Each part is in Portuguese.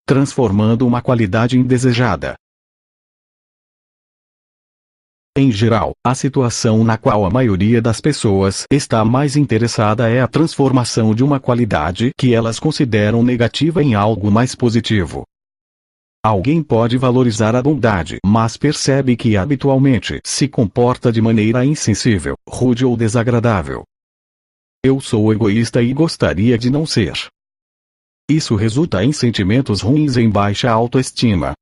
transformando uma qualidade indesejada. Em geral, a situação na qual a maioria das pessoas está mais interessada é a transformação de uma qualidade que elas consideram negativa em algo mais positivo. Alguém pode valorizar a bondade, mas percebe que habitualmente se comporta de maneira insensível, rude ou desagradável. Eu sou egoísta e gostaria de não ser. Isso resulta em sentimentos ruins e em baixa autoestima.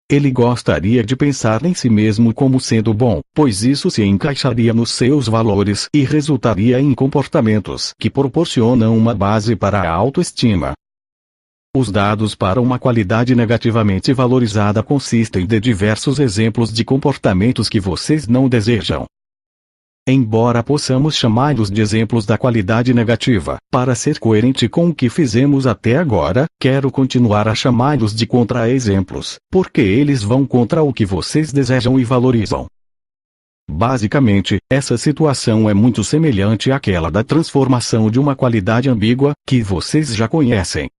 Ele gostaria de pensar em si mesmo como sendo bom, pois isso se encaixaria nos seus valores e resultaria em comportamentos que proporcionam uma base para a autoestima. Os dados para uma qualidade negativamente valorizada consistem de diversos exemplos de comportamentos que vocês não desejam. Embora possamos chamá-los de exemplos da qualidade negativa, para ser coerente com o que fizemos até agora, quero continuar a chamá-los de contra-exemplos, porque eles vão contra o que vocês desejam e valorizam. Basicamente, essa situação é muito semelhante àquela da transformação de uma qualidade ambígua, que vocês já conhecem.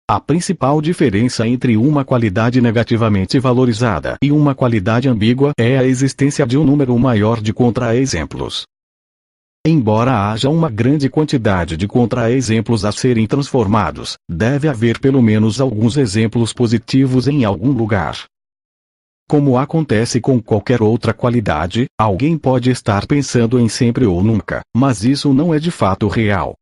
A principal diferença entre uma qualidade negativamente valorizada e uma qualidade ambígua é a existência de um número maior de contra-exemplos. Embora haja uma grande quantidade de contra-exemplos a serem transformados, deve haver pelo menos alguns exemplos positivos em algum lugar. Como acontece com qualquer outra qualidade, alguém pode estar pensando em sempre ou nunca, mas isso não é de fato real.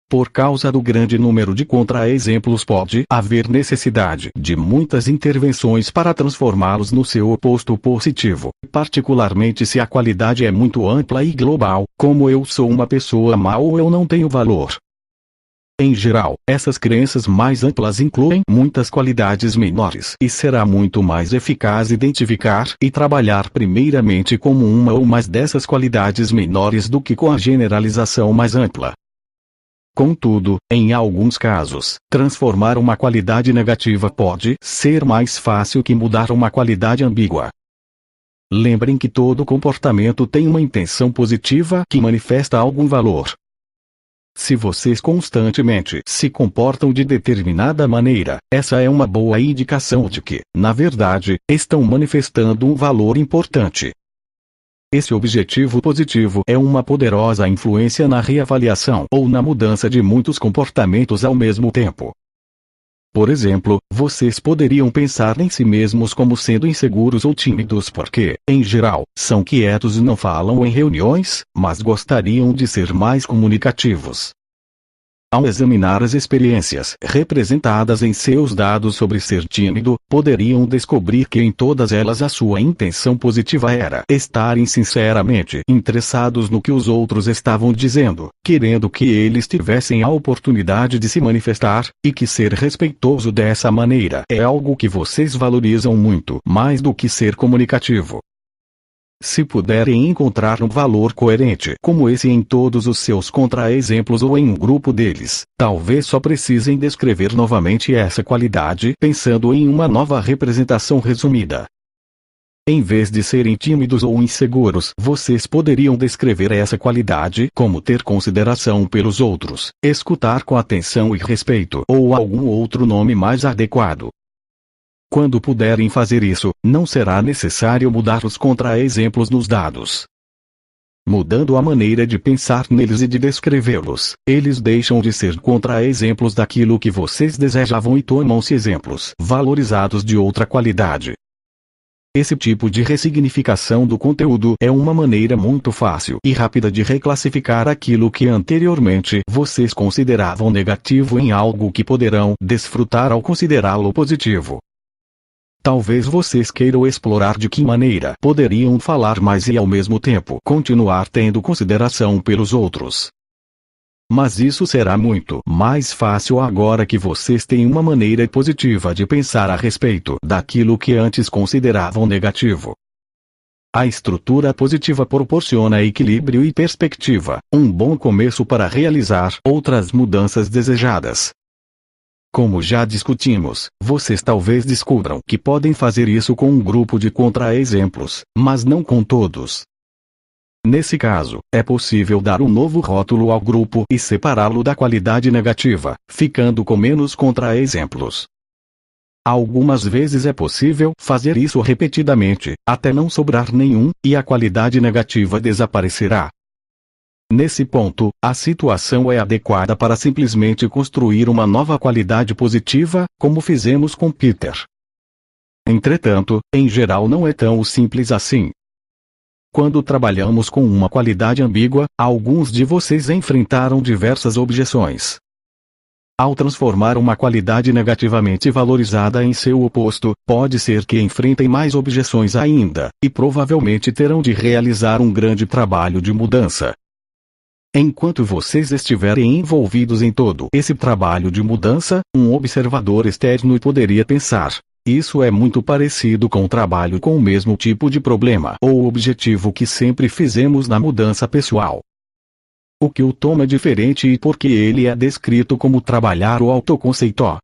Por causa do grande número de contra-exemplos pode haver necessidade de muitas intervenções para transformá-los no seu oposto positivo, particularmente se a qualidade é muito ampla e global, como eu sou uma pessoa má ou eu não tenho valor. Em geral, essas crenças mais amplas incluem muitas qualidades menores e será muito mais eficaz identificar e trabalhar primeiramente como uma ou mais dessas qualidades menores do que com a generalização mais ampla. Contudo, em alguns casos, transformar uma qualidade negativa pode ser mais fácil que mudar uma qualidade ambígua. Lembrem que todo comportamento tem uma intenção positiva que manifesta algum valor. Se vocês constantemente se comportam de determinada maneira, essa é uma boa indicação de que, na verdade, estão manifestando um valor importante. Esse objetivo positivo é uma poderosa influência na reavaliação ou na mudança de muitos comportamentos ao mesmo tempo. Por exemplo, vocês poderiam pensar em si mesmos como sendo inseguros ou tímidos porque, em geral, são quietos e não falam em reuniões, mas gostariam de ser mais comunicativos. Ao examinar as experiências representadas em seus dados sobre ser tímido, poderiam descobrir que em todas elas a sua intenção positiva era estarem sinceramente interessados no que os outros estavam dizendo, querendo que eles tivessem a oportunidade de se manifestar, e que ser respeitoso dessa maneira é algo que vocês valorizam muito mais do que ser comunicativo. Se puderem encontrar um valor coerente como esse em todos os seus contra-exemplos ou em um grupo deles, talvez só precisem descrever novamente essa qualidade pensando em uma nova representação resumida. Em vez de serem tímidos ou inseguros, vocês poderiam descrever essa qualidade como ter consideração pelos outros, escutar com atenção e respeito ou algum outro nome mais adequado. Quando puderem fazer isso, não será necessário mudar os contra-exemplos nos dados. Mudando a maneira de pensar neles e de descrevê-los, eles deixam de ser contra-exemplos daquilo que vocês desejavam e tornam-se exemplos valorizados de outra qualidade. Esse tipo de ressignificação do conteúdo é uma maneira muito fácil e rápida de reclassificar aquilo que anteriormente vocês consideravam negativo em algo que poderão desfrutar ao considerá-lo positivo. Talvez vocês queiram explorar de que maneira poderiam falar mais e ao mesmo tempo continuar tendo consideração pelos outros. Mas isso será muito mais fácil agora que vocês têm uma maneira positiva de pensar a respeito daquilo que antes consideravam negativo. A estrutura positiva proporciona equilíbrio e perspectiva, um bom começo para realizar outras mudanças desejadas. Como já discutimos, vocês talvez descubram que podem fazer isso com um grupo de contra-exemplos, mas não com todos. Nesse caso, é possível dar um novo rótulo ao grupo e separá-lo da qualidade negativa, ficando com menos contra-exemplos. Algumas vezes é possível fazer isso repetidamente, até não sobrar nenhum, e a qualidade negativa desaparecerá. Nesse ponto, a situação é adequada para simplesmente construir uma nova qualidade positiva, como fizemos com Peter. Entretanto, em geral não é tão simples assim. Quando trabalhamos com uma qualidade ambígua, alguns de vocês enfrentaram diversas objeções. Ao transformar uma qualidade negativamente valorizada em seu oposto, pode ser que enfrentem mais objeções ainda, e provavelmente terão de realizar um grande trabalho de mudança. Enquanto vocês estiverem envolvidos em todo esse trabalho de mudança, um observador externo poderia pensar: isso é muito parecido com o trabalho com o mesmo tipo de problema ou objetivo que sempre fizemos na mudança pessoal. O que o toma é diferente e por que ele é descrito como trabalhar o autoconceito.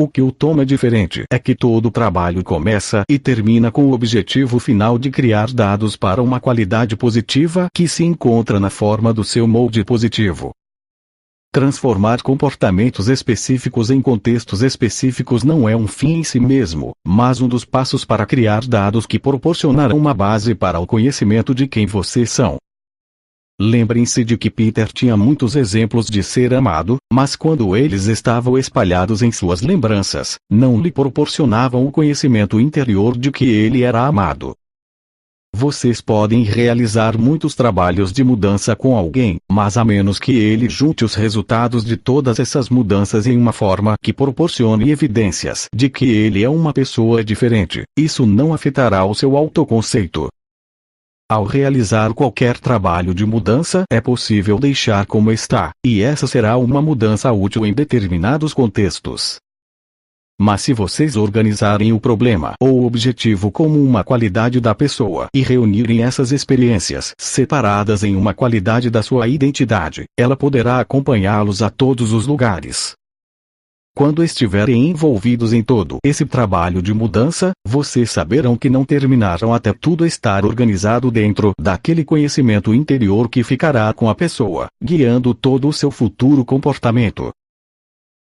O que o toma é diferente é que todo trabalho começa e termina com o objetivo final de criar dados para uma qualidade positiva que se encontra na forma do seu molde positivo. Transformar comportamentos específicos em contextos específicos não é um fim em si mesmo, mas um dos passos para criar dados que proporcionarão uma base para o conhecimento de quem vocês são. Lembrem-se de que Peter tinha muitos exemplos de ser amado, mas quando eles estavam espalhados em suas lembranças, não lhe proporcionavam o conhecimento interior de que ele era amado. Vocês podem realizar muitos trabalhos de mudança com alguém, mas a menos que ele junte os resultados de todas essas mudanças em uma forma que proporcione evidências de que ele é uma pessoa diferente, isso não afetará o seu autoconceito. Ao realizar qualquer trabalho de mudança, é possível deixar como está, e essa será uma mudança útil em determinados contextos. Mas se vocês organizarem o problema ou o objetivo como uma qualidade da pessoa e reunirem essas experiências separadas em uma qualidade da sua identidade, ela poderá acompanhá-los a todos os lugares. Quando estiverem envolvidos em todo esse trabalho de mudança, vocês saberão que não terminaram até tudo estar organizado dentro daquele conhecimento interior que ficará com a pessoa, guiando todo o seu futuro comportamento.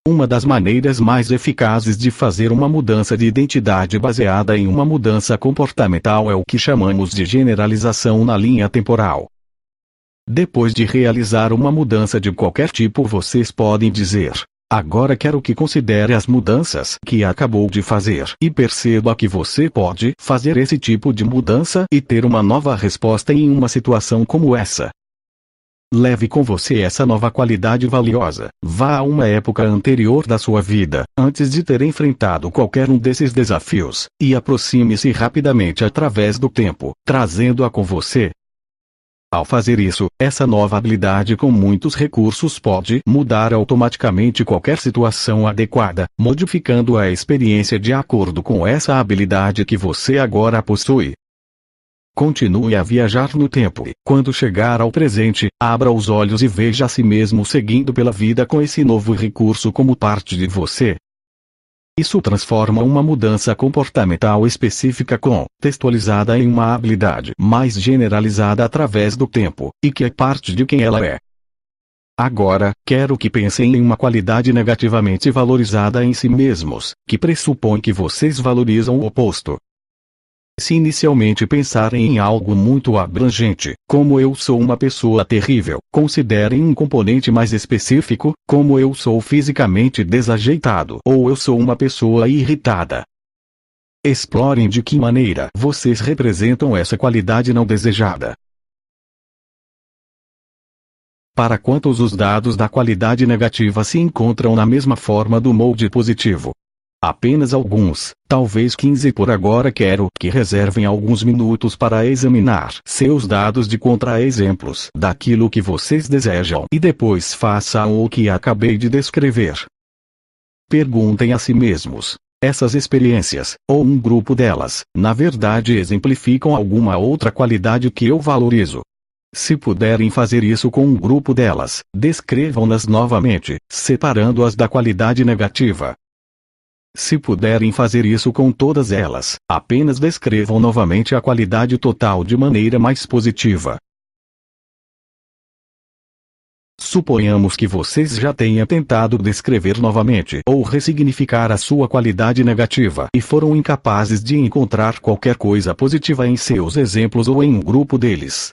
Uma das maneiras mais eficazes de fazer uma mudança de identidade baseada em uma mudança comportamental é o que chamamos de generalização na linha temporal. Depois de realizar uma mudança de qualquer tipo, vocês podem dizer: agora quero que considere as mudanças que acabou de fazer e perceba que você pode fazer esse tipo de mudança e ter uma nova resposta em uma situação como essa. Leve com você essa nova qualidade valiosa, vá a uma época anterior da sua vida, antes de ter enfrentado qualquer um desses desafios, e aproxime-se rapidamente através do tempo, trazendo-a com você. Ao fazer isso, essa nova habilidade com muitos recursos pode mudar automaticamente qualquer situação adequada, modificando a experiência de acordo com essa habilidade que você agora possui. Continue a viajar no tempo e, quando chegar ao presente, abra os olhos e veja a si mesmo seguindo pela vida com esse novo recurso como parte de você. Isso transforma uma mudança comportamental específica contextualizada em uma habilidade mais generalizada através do tempo, e que é parte de quem ela é. Agora, quero que pensem em uma qualidade negativamente valorizada em si mesmos, que pressupõe que vocês valorizam o oposto. Se inicialmente pensarem em algo muito abrangente, como eu sou uma pessoa terrível, considerem um componente mais específico, como eu sou fisicamente desajeitado ou eu sou uma pessoa irritada. Explorem de que maneira vocês representam essa qualidade não desejada. Para quantos os dados da qualidade negativa se encontram na mesma forma do molde positivo? Apenas alguns, talvez 15 por agora. Quero que reservem alguns minutos para examinar seus dados de contra-exemplos daquilo que vocês desejam e depois façam o que acabei de descrever. Perguntem a si mesmos: essas experiências, ou um grupo delas, na verdade exemplificam alguma outra qualidade que eu valorizo? Se puderem fazer isso com um grupo delas, descrevam-nas novamente, separando-as da qualidade negativa. Se puderem fazer isso com todas elas, apenas descrevam novamente a qualidade total de maneira mais positiva. Suponhamos que vocês já tenham tentado descrever novamente ou ressignificar a sua qualidade negativa e foram incapazes de encontrar qualquer coisa positiva em seus exemplos ou em um grupo deles.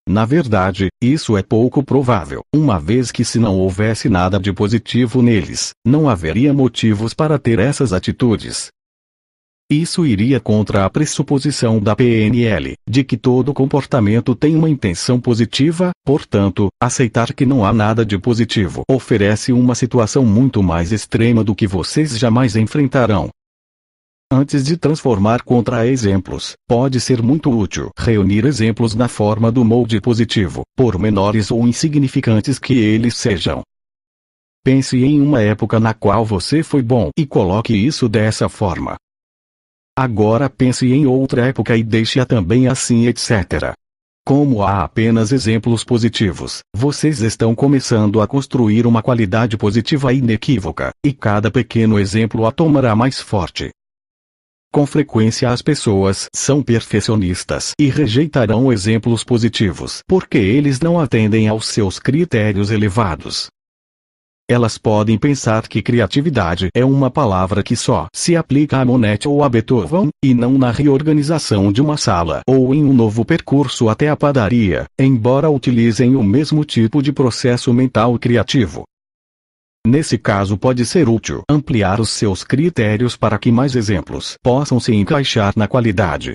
Na verdade, isso é pouco provável, uma vez que se não houvesse nada de positivo neles, não haveria motivos para ter essas atitudes. Isso iria contra a pressuposição da PNL, de que todo comportamento tem uma intenção positiva, portanto, aceitar que não há nada de positivo oferece uma situação muito mais extrema do que vocês jamais enfrentarão. Antes de transformar contra-exemplos, pode ser muito útil reunir exemplos na forma do molde positivo, por menores ou insignificantes que eles sejam. Pense em uma época na qual você foi bom e coloque isso dessa forma. Agora pense em outra época e deixe-a também assim, etc. Como há apenas exemplos positivos, vocês estão começando a construir uma qualidade positiva inequívoca, e cada pequeno exemplo a tomará mais forte. Com frequência as pessoas são perfeccionistas e rejeitarão exemplos positivos porque eles não atendem aos seus critérios elevados. Elas podem pensar que criatividade é uma palavra que só se aplica a Monet ou a Beethoven, e não na reorganização de uma sala ou em um novo percurso até a padaria, embora utilizem o mesmo tipo de processo mental criativo. Nesse caso pode ser útil ampliar os seus critérios para que mais exemplos possam se encaixar na qualidade.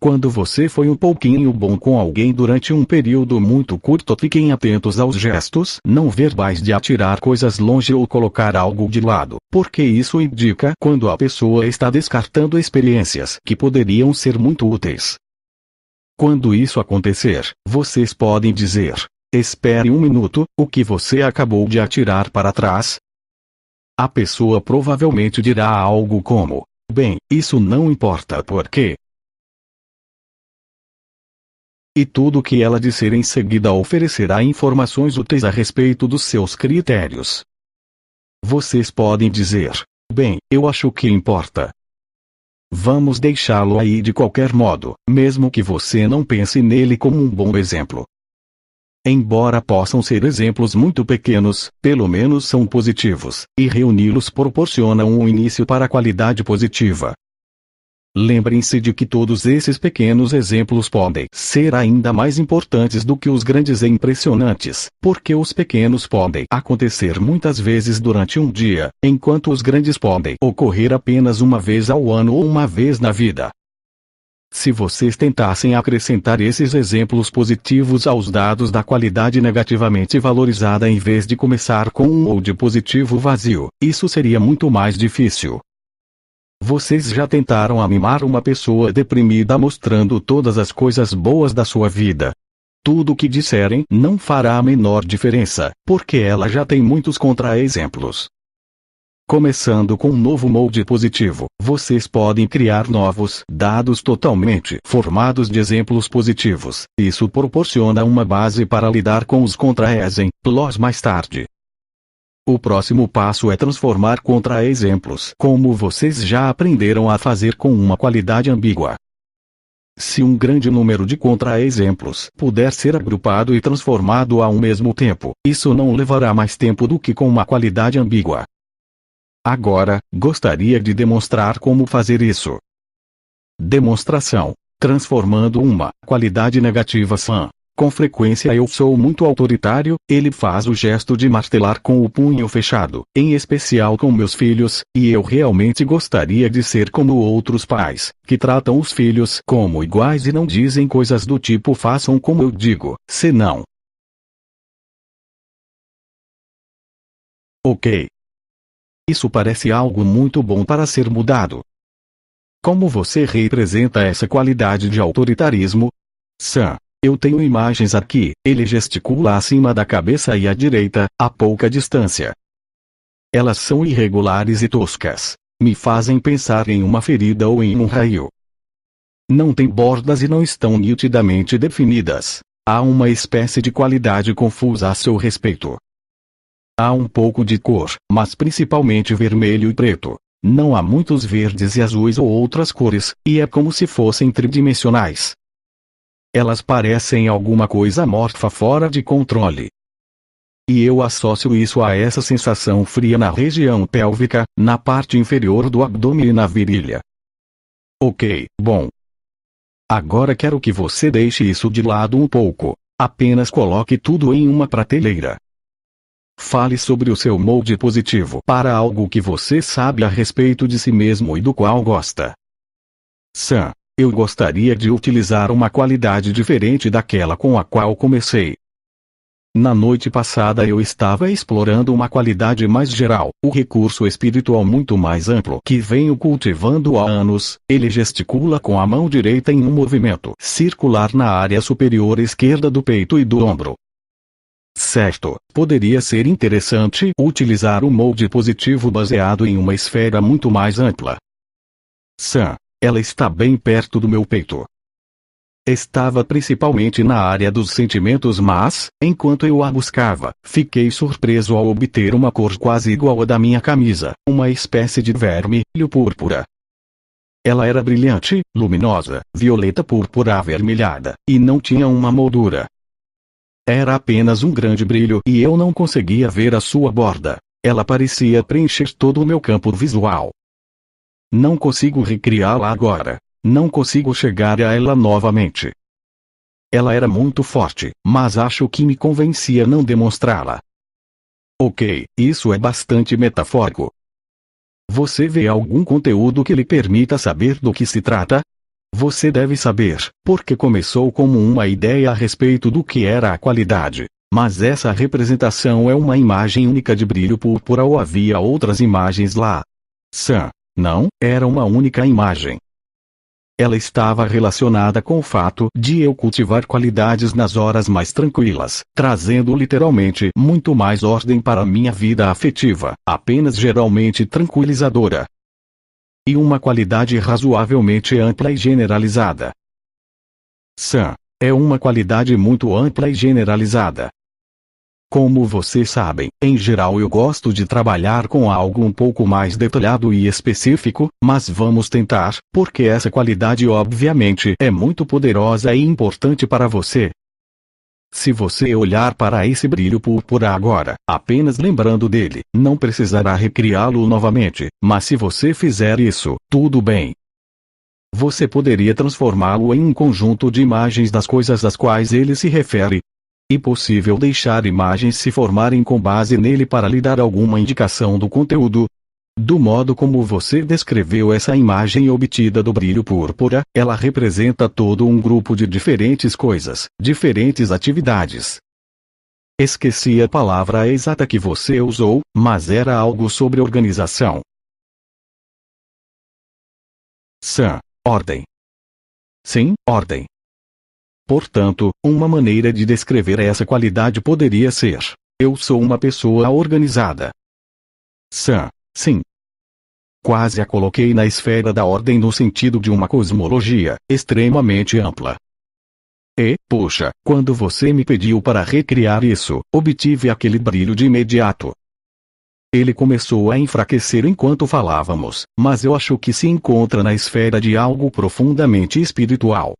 Quando você foi um pouquinho bom com alguém durante um período muito curto, fiquem atentos aos gestos não verbais de atirar coisas longe ou colocar algo de lado, porque isso indica quando a pessoa está descartando experiências que poderiam ser muito úteis. Quando isso acontecer, vocês podem dizer: espere um minuto, o que você acabou de atirar para trás? A pessoa provavelmente dirá algo como: bem, isso não importa porque... E tudo o que ela disser em seguida oferecerá informações úteis a respeito dos seus critérios. Vocês podem dizer: bem, eu acho que importa. Vamos deixá-lo aí de qualquer modo, mesmo que você não pense nele como um bom exemplo. Embora possam ser exemplos muito pequenos, pelo menos são positivos, e reuni-los proporciona um início para a qualidade positiva. Lembrem-se de que todos esses pequenos exemplos podem ser ainda mais importantes do que os grandes e impressionantes, porque os pequenos podem acontecer muitas vezes durante um dia, enquanto os grandes podem ocorrer apenas uma vez ao ano ou uma vez na vida. Se vocês tentassem acrescentar esses exemplos positivos aos dados da qualidade negativamente valorizada em vez de começar com um molde positivo vazio, isso seria muito mais difícil. Vocês já tentaram animar uma pessoa deprimida mostrando todas as coisas boas da sua vida. Tudo o que disserem não fará a menor diferença, porque ela já tem muitos contra-exemplos. Começando com um novo molde positivo, vocês podem criar novos dados totalmente formados de exemplos positivos. Isso proporciona uma base para lidar com os contra-exemplos mais tarde. O próximo passo é transformar contra-exemplos como vocês já aprenderam a fazer com uma qualidade ambígua. Se um grande número de contra-exemplos puder ser agrupado e transformado ao mesmo tempo, isso não levará mais tempo do que com uma qualidade ambígua. Agora, gostaria de demonstrar como fazer isso. Demonstração. Transformando uma qualidade negativa sã. Com frequência eu sou muito autoritário, ele faz o gesto de martelar com o punho fechado, em especial com meus filhos, e eu realmente gostaria de ser como outros pais, que tratam os filhos como iguais e não dizem coisas do tipo façam como eu digo, senão. Ok. Isso parece algo muito bom para ser mudado. Como você representa essa qualidade de autoritarismo? Sam. Eu tenho imagens aqui, ele gesticula acima da cabeça e à direita, a pouca distância. Elas são irregulares e toscas. Me fazem pensar em uma ferida ou em um raio. Não têm bordas e não estão nitidamente definidas. Há uma espécie de qualidade confusa a seu respeito. Há um pouco de cor, mas principalmente vermelho e preto. Não há muitos verdes e azuis ou outras cores, e é como se fossem tridimensionais. Elas parecem alguma coisa amorfa fora de controle. e eu associo isso a essa sensação fria na região pélvica, na parte inferior do abdômen e na virilha. Ok, bom. Agora quero que você deixe isso de lado um pouco. Apenas coloque tudo em uma prateleira. Fale sobre o seu molde positivo para algo que você sabe a respeito de si mesmo e do qual gosta. Sam, eu gostaria de utilizar uma qualidade diferente daquela com a qual comecei. Na noite passada eu estava explorando uma qualidade mais geral, o recurso espiritual muito mais amplo que venho cultivando há anos. Ele gesticula com a mão direita em um movimento circular na área superior esquerda do peito e do ombro. Certo, poderia ser interessante utilizar o molde positivo baseado em uma esfera muito mais ampla. Sam, ela está bem perto do meu peito. Estava principalmente na área dos sentimentos, mas, enquanto eu a buscava, fiquei surpreso ao obter uma cor quase igual à da minha camisa, uma espécie de vermelho púrpura. Ela era brilhante, luminosa, violeta púrpura avermelhada, e não tinha uma moldura. Era apenas um grande brilho e eu não conseguia ver a sua borda. Ela parecia preencher todo o meu campo visual. Não consigo recriá-la agora. Não consigo chegar a ela novamente. Ela era muito forte, mas acho que me convencia não demonstrá-la. Ok, isso é bastante metafórico. Você vê algum conteúdo que lhe permita saber do que se trata? Você deve saber, porque começou como uma ideia a respeito do que era a qualidade. Mas essa representação é uma imagem única de brilho púrpura ou havia outras imagens lá? Sam, não, era uma única imagem. Ela estava relacionada com o fato de eu cultivar qualidades nas horas mais tranquilas, trazendo literalmente muito mais ordem para minha vida afetiva, apenas geralmente tranquilizadora. E uma qualidade razoavelmente ampla e generalizada. Sam, é uma qualidade muito ampla e generalizada. Como vocês sabem, em geral eu gosto de trabalhar com algo um pouco mais detalhado e específico, mas vamos tentar, porque essa qualidade obviamente é muito poderosa e importante para você. Se você olhar para esse brilho púrpura agora, apenas lembrando dele, não precisará recriá-lo novamente, mas se você fizer isso, tudo bem. Você poderia transformá-lo em um conjunto de imagens das coisas às quais ele se refere. E possível deixar imagens se formarem com base nele para lhe dar alguma indicação do conteúdo. Do modo como você descreveu essa imagem obtida do brilho púrpura, ela representa todo um grupo de diferentes coisas, diferentes atividades. Esqueci a palavra exata que você usou, mas era algo sobre organização. Sam, ordem. Sim, ordem. Portanto, uma maneira de descrever essa qualidade poderia ser: eu sou uma pessoa organizada. Sam, sim. Quase a coloquei na esfera da ordem no sentido de uma cosmologia extremamente ampla. E, puxa, quando você me pediu para recriar isso, obtive aquele brilho de imediato. Ele começou a enfraquecer enquanto falávamos, mas eu acho que se encontra na esfera de algo profundamente espiritual.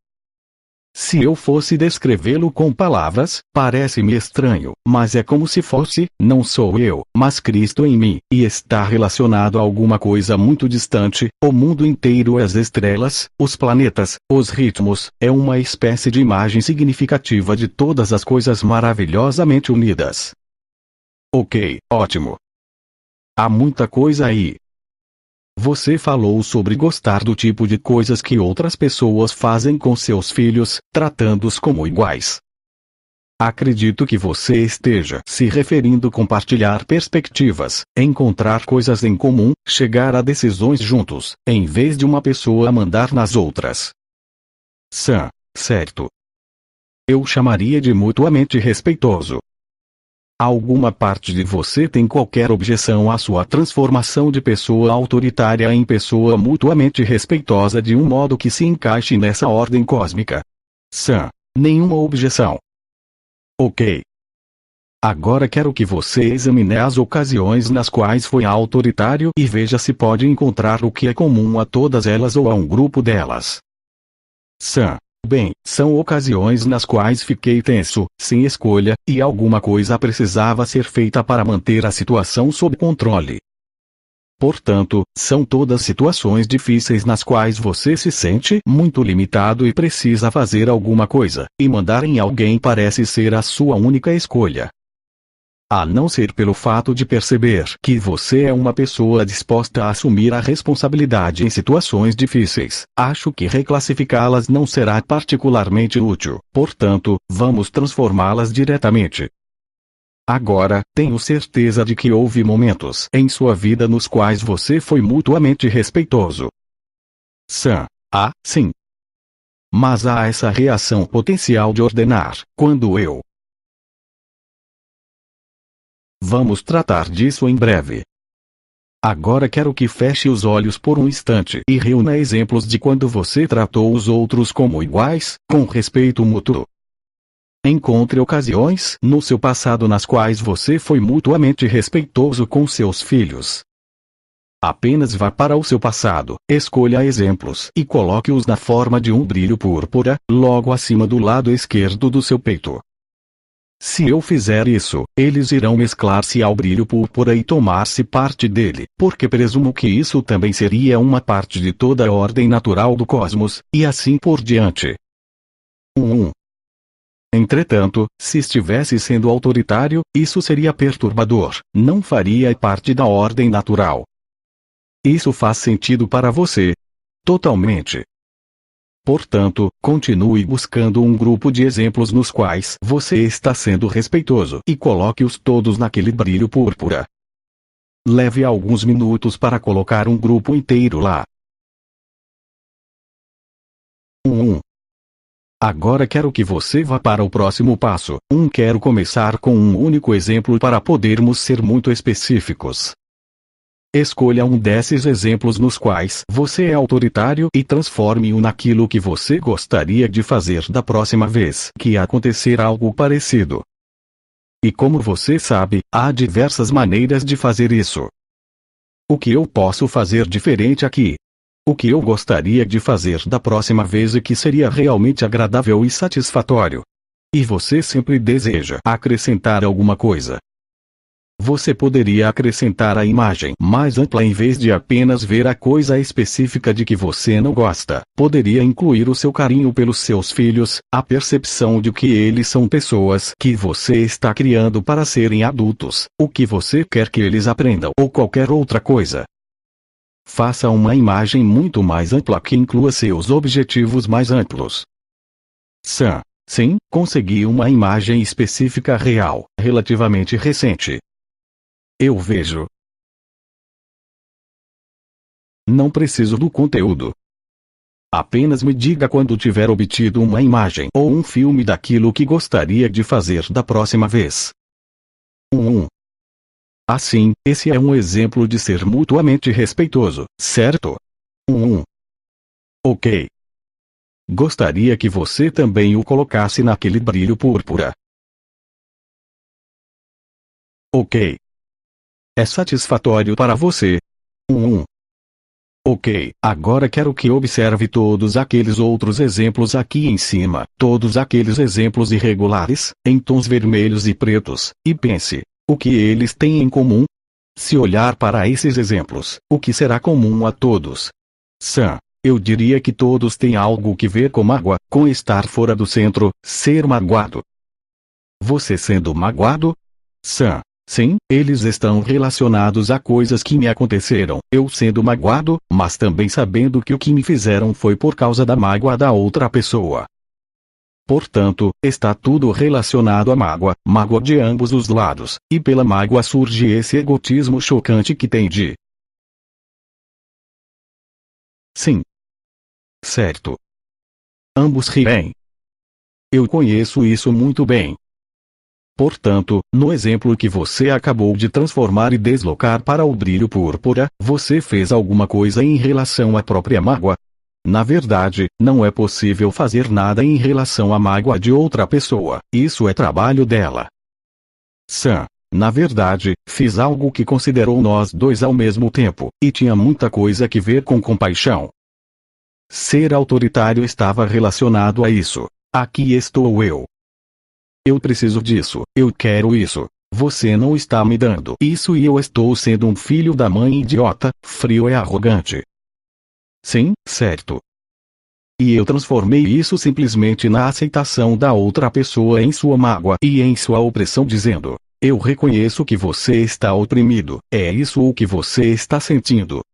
Se eu fosse descrevê-lo com palavras, parece-me estranho, mas é como se fosse, não sou eu, mas Cristo em mim, e está relacionado a alguma coisa muito distante, o mundo inteiro, as estrelas, os planetas, os ritmos, é uma espécie de imagem significativa de todas as coisas maravilhosamente unidas. Ok, ótimo. Há muita coisa aí. Você falou sobre gostar do tipo de coisas que outras pessoas fazem com seus filhos, tratando-os como iguais. Acredito que você esteja se referindo a compartilhar perspectivas, encontrar coisas em comum, chegar a decisões juntos, em vez de uma pessoa mandar nas outras. Sam, certo. Eu chamaria de mutuamente respeitoso. Alguma parte de você tem qualquer objeção à sua transformação de pessoa autoritária em pessoa mutuamente respeitosa de um modo que se encaixe nessa ordem cósmica? Sam, nenhuma objeção. Ok. Agora quero que você examine as ocasiões nas quais foi autoritário e veja se pode encontrar o que é comum a todas elas ou a um grupo delas. Sam, Bem, são ocasiões nas quais fiquei tenso, sem escolha, e alguma coisa precisava ser feita para manter a situação sob controle. Portanto, são todas situações difíceis nas quais você se sente muito limitado e precisa fazer alguma coisa, e mandar em alguém parece ser a sua única escolha. A não ser pelo fato de perceber que você é uma pessoa disposta a assumir a responsabilidade em situações difíceis, acho que reclassificá-las não será particularmente útil, portanto, vamos transformá-las diretamente. Agora, tenho certeza de que houve momentos em sua vida nos quais você foi mutuamente respeitoso. Sim. Mas há essa reação potencial de ordenar, quando eu. Vamos tratar disso em breve. Agora quero que feche os olhos por um instante e reúna exemplos de quando você tratou os outros como iguais, com respeito mútuo. Encontre ocasiões no seu passado nas quais você foi mutuamente respeitoso com seus filhos. Apenas vá para o seu passado, escolha exemplos e coloque-os na forma de um brilho púrpura, logo acima do lado esquerdo do seu peito. Se eu fizer isso, eles irão mesclar-se ao brilho púrpura e tomar-se parte dele, porque presumo que isso também seria uma parte de toda a ordem natural do cosmos, e assim por diante. Entretanto, se estivesse sendo autoritário, isso seria perturbador, não faria parte da ordem natural. Isso faz sentido para você? Totalmente. Portanto, continue buscando um grupo de exemplos nos quais você está sendo respeitoso e coloque-os todos naquele brilho púrpura. Leve alguns minutos para colocar um grupo inteiro lá. Agora quero que você vá para o próximo passo. Quero começar com um único exemplo para podermos ser muito específicos. Escolha um desses exemplos nos quais você é autoritário e transforme-o naquilo que você gostaria de fazer da próxima vez que acontecer algo parecido. E como você sabe, há diversas maneiras de fazer isso. O que eu posso fazer diferente aqui? O que eu gostaria de fazer da próxima vez e que seria realmente agradável e satisfatório? E você sempre deseja acrescentar alguma coisa. Você poderia acrescentar a imagem mais ampla em vez de apenas ver a coisa específica de que você não gosta. Poderia incluir o seu carinho pelos seus filhos, a percepção de que eles são pessoas que você está criando para serem adultos, o que você quer que eles aprendam ou qualquer outra coisa. Faça uma imagem muito mais ampla que inclua seus objetivos mais amplos. Sim, consegui uma imagem específica real, relativamente recente. Eu vejo. Não preciso do conteúdo. Apenas me diga quando tiver obtido uma imagem ou um filme daquilo que gostaria de fazer da próxima vez. Assim, esse é um exemplo de ser mutuamente respeitoso, certo? Ok. Gostaria que você também o colocasse naquele brilho púrpura. Ok. É satisfatório para você? Ok, agora quero que observe todos aqueles outros exemplos aqui em cima, todos aqueles exemplos irregulares, em tons vermelhos e pretos, e pense, o que eles têm em comum? Se olhar para esses exemplos, o que será comum a todos? Eu diria que todos têm algo que ver com mágoa, com estar fora do centro, ser magoado. Você sendo magoado? Sim, eles estão relacionados a coisas que me aconteceram, eu sendo magoado, mas também sabendo que o que me fizeram foi por causa da mágoa da outra pessoa. Portanto, está tudo relacionado à mágoa de ambos os lados, e pela mágoa surge esse egotismo chocante que tem de. Sim. Certo. Ambos riem. Eu conheço isso muito bem. Portanto, no exemplo que você acabou de transformar e deslocar para o brilho púrpura, você fez alguma coisa em relação à própria mágoa. Na verdade, não é possível fazer nada em relação à mágoa de outra pessoa, isso é trabalho dela. Na verdade, fiz algo que considerou nós dois ao mesmo tempo, e tinha muita coisa que ver com compaixão. Ser autoritário estava relacionado a isso. Aqui estou eu. Eu preciso disso, eu quero isso. Você não está me dando isso e eu estou sendo um filho da mãe idiota, frio e arrogante. Sim, certo. E eu transformei isso simplesmente na aceitação da outra pessoa em sua mágoa e em sua opressão, dizendo: eu reconheço que você está oprimido, é isso o que você está sentindo.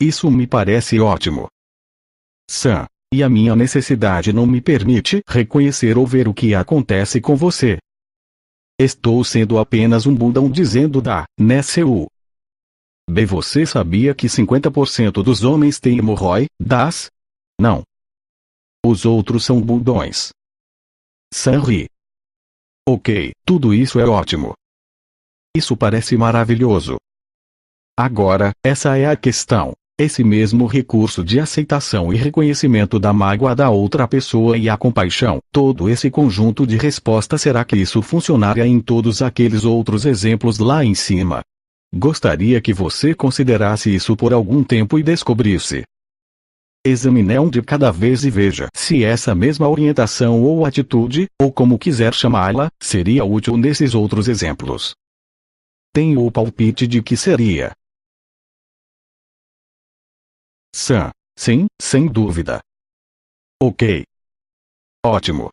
Isso me parece ótimo. Sam, e a minha necessidade não me permite reconhecer ou ver o que acontece com você. Estou sendo apenas um bundão dizendo da, né, seu. B. Você sabia que 50% dos homens têm hemorroidas? Não. Os outros são bundões. Sam ri. Ok, tudo isso é ótimo. Isso parece maravilhoso. Agora, essa é a questão. Esse mesmo recurso de aceitação e reconhecimento da mágoa da outra pessoa e a compaixão, todo esse conjunto de respostas, será que isso funcionaria em todos aqueles outros exemplos lá em cima? Gostaria que você considerasse isso por algum tempo e descobrisse. Examine um de cada vez e veja se essa mesma orientação ou atitude, ou como quiser chamá-la, seria útil nesses outros exemplos. Tenho o palpite de que seria. Sam, sim, sem dúvida. Ok. Ótimo.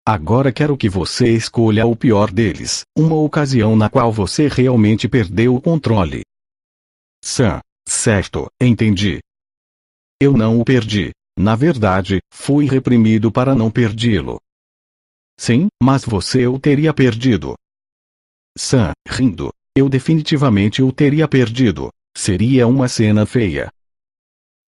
Agora quero que você escolha o pior deles, uma ocasião na qual você realmente perdeu o controle. Sam, certo, entendi. Eu não o perdi. Na verdade, fui reprimido para não perdê-lo. Sim, mas você o teria perdido. Sam, rindo. Eu definitivamente o teria perdido. Seria uma cena feia.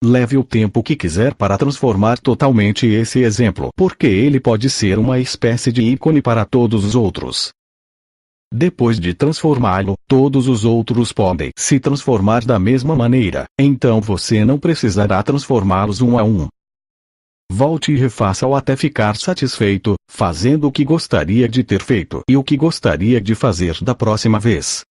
Leve o tempo que quiser para transformar totalmente esse exemplo, porque ele pode ser uma espécie de ícone para todos os outros. Depois de transformá-lo, todos os outros podem se transformar da mesma maneira, então você não precisará transformá-los um a um. Volte e refaça-o até ficar satisfeito, fazendo o que gostaria de ter feito e o que gostaria de fazer da próxima vez.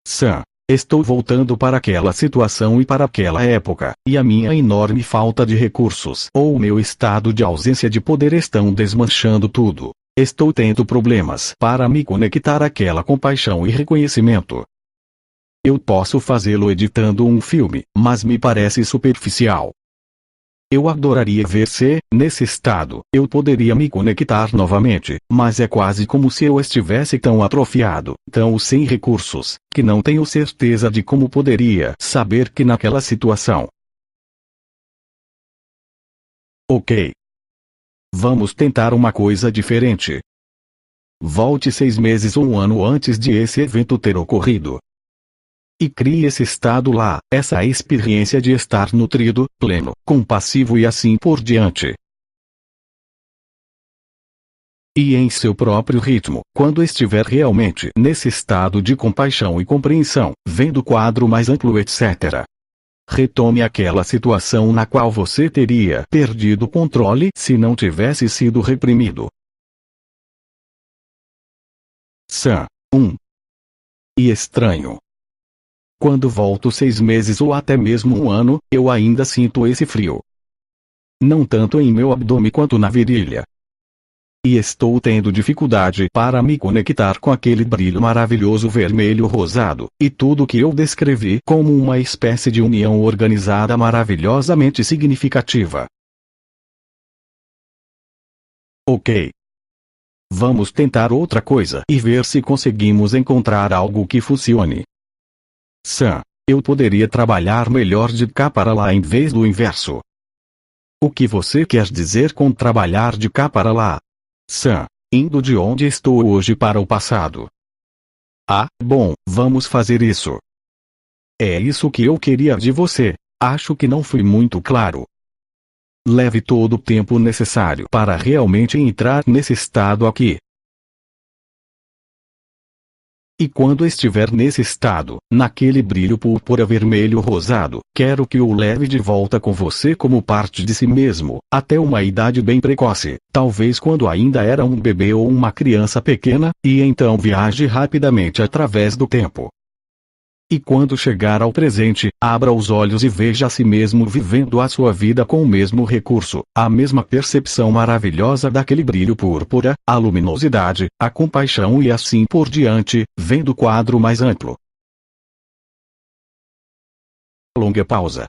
Sam, estou voltando para aquela situação e para aquela época, e a minha enorme falta de recursos ou o meu estado de ausência de poder estão desmanchando tudo. Estou tendo problemas para me conectar àquela compaixão e reconhecimento. Eu posso fazê-lo editando um filme, mas me parece superficial. Eu adoraria ver se, nesse estado, eu poderia me conectar novamente, mas é quase como se eu estivesse tão atrofiado, tão sem recursos, que não tenho certeza de como poderia saber que naquela situação. Ok. Vamos tentar uma coisa diferente. Volte 6 meses ou um ano antes de esse evento ter ocorrido. E crie esse estado lá, essa experiência de estar nutrido, pleno, compassivo e assim por diante. E em seu próprio ritmo, quando estiver realmente nesse estado de compaixão e compreensão, vendo o quadro mais amplo, etc. Retome aquela situação na qual você teria perdido o controle se não tivesse sido reprimido. Sam, 1. E estranho. Quando volto 6 meses ou até mesmo um ano, eu ainda sinto esse frio. Não tanto em meu abdômen quanto na virilha. E estou tendo dificuldade para me conectar com aquele brilho maravilhoso vermelho-rosado, e tudo que eu descrevi como uma espécie de união organizada maravilhosamente significativa. Ok. Vamos tentar outra coisa e ver se conseguimos encontrar algo que funcione. Sam, eu poderia trabalhar melhor de cá para lá em vez do inverso. O que você quer dizer com trabalhar de cá para lá? Sam, indo de onde estou hoje para o passado. Ah, bom, vamos fazer isso. É isso que eu queria de você. Acho que não fui muito claro. Leve todo o tempo necessário para realmente entrar nesse estado aqui. E quando estiver nesse estado, naquele brilho púrpura vermelho rosado, quero que o leve de volta com você como parte de si mesmo, até uma idade bem precoce, talvez quando ainda era um bebê ou uma criança pequena, e então viaje rapidamente através do tempo. E quando chegar ao presente, abra os olhos e veja a si mesmo vivendo a sua vida com o mesmo recurso, a mesma percepção maravilhosa daquele brilho púrpura, a luminosidade, a compaixão e assim por diante, vendo o quadro mais amplo. Longa pausa.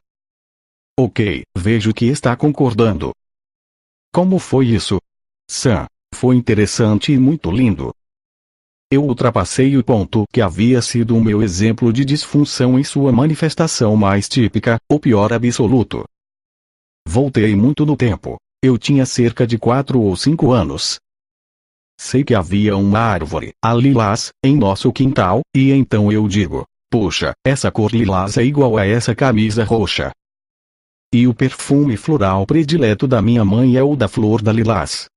Ok, vejo que está concordando. Como foi isso? Sam, foi interessante e muito lindo. Eu ultrapassei o ponto que havia sido o meu exemplo de disfunção em sua manifestação mais típica, o pior absoluto. Voltei muito no tempo. Eu tinha cerca de 4 ou 5 anos. Sei que havia uma árvore, a lilás, em nosso quintal, e então eu digo: puxa, essa cor lilás é igual a essa camisa roxa. E o perfume floral predileto da minha mãe é o da flor da lilás.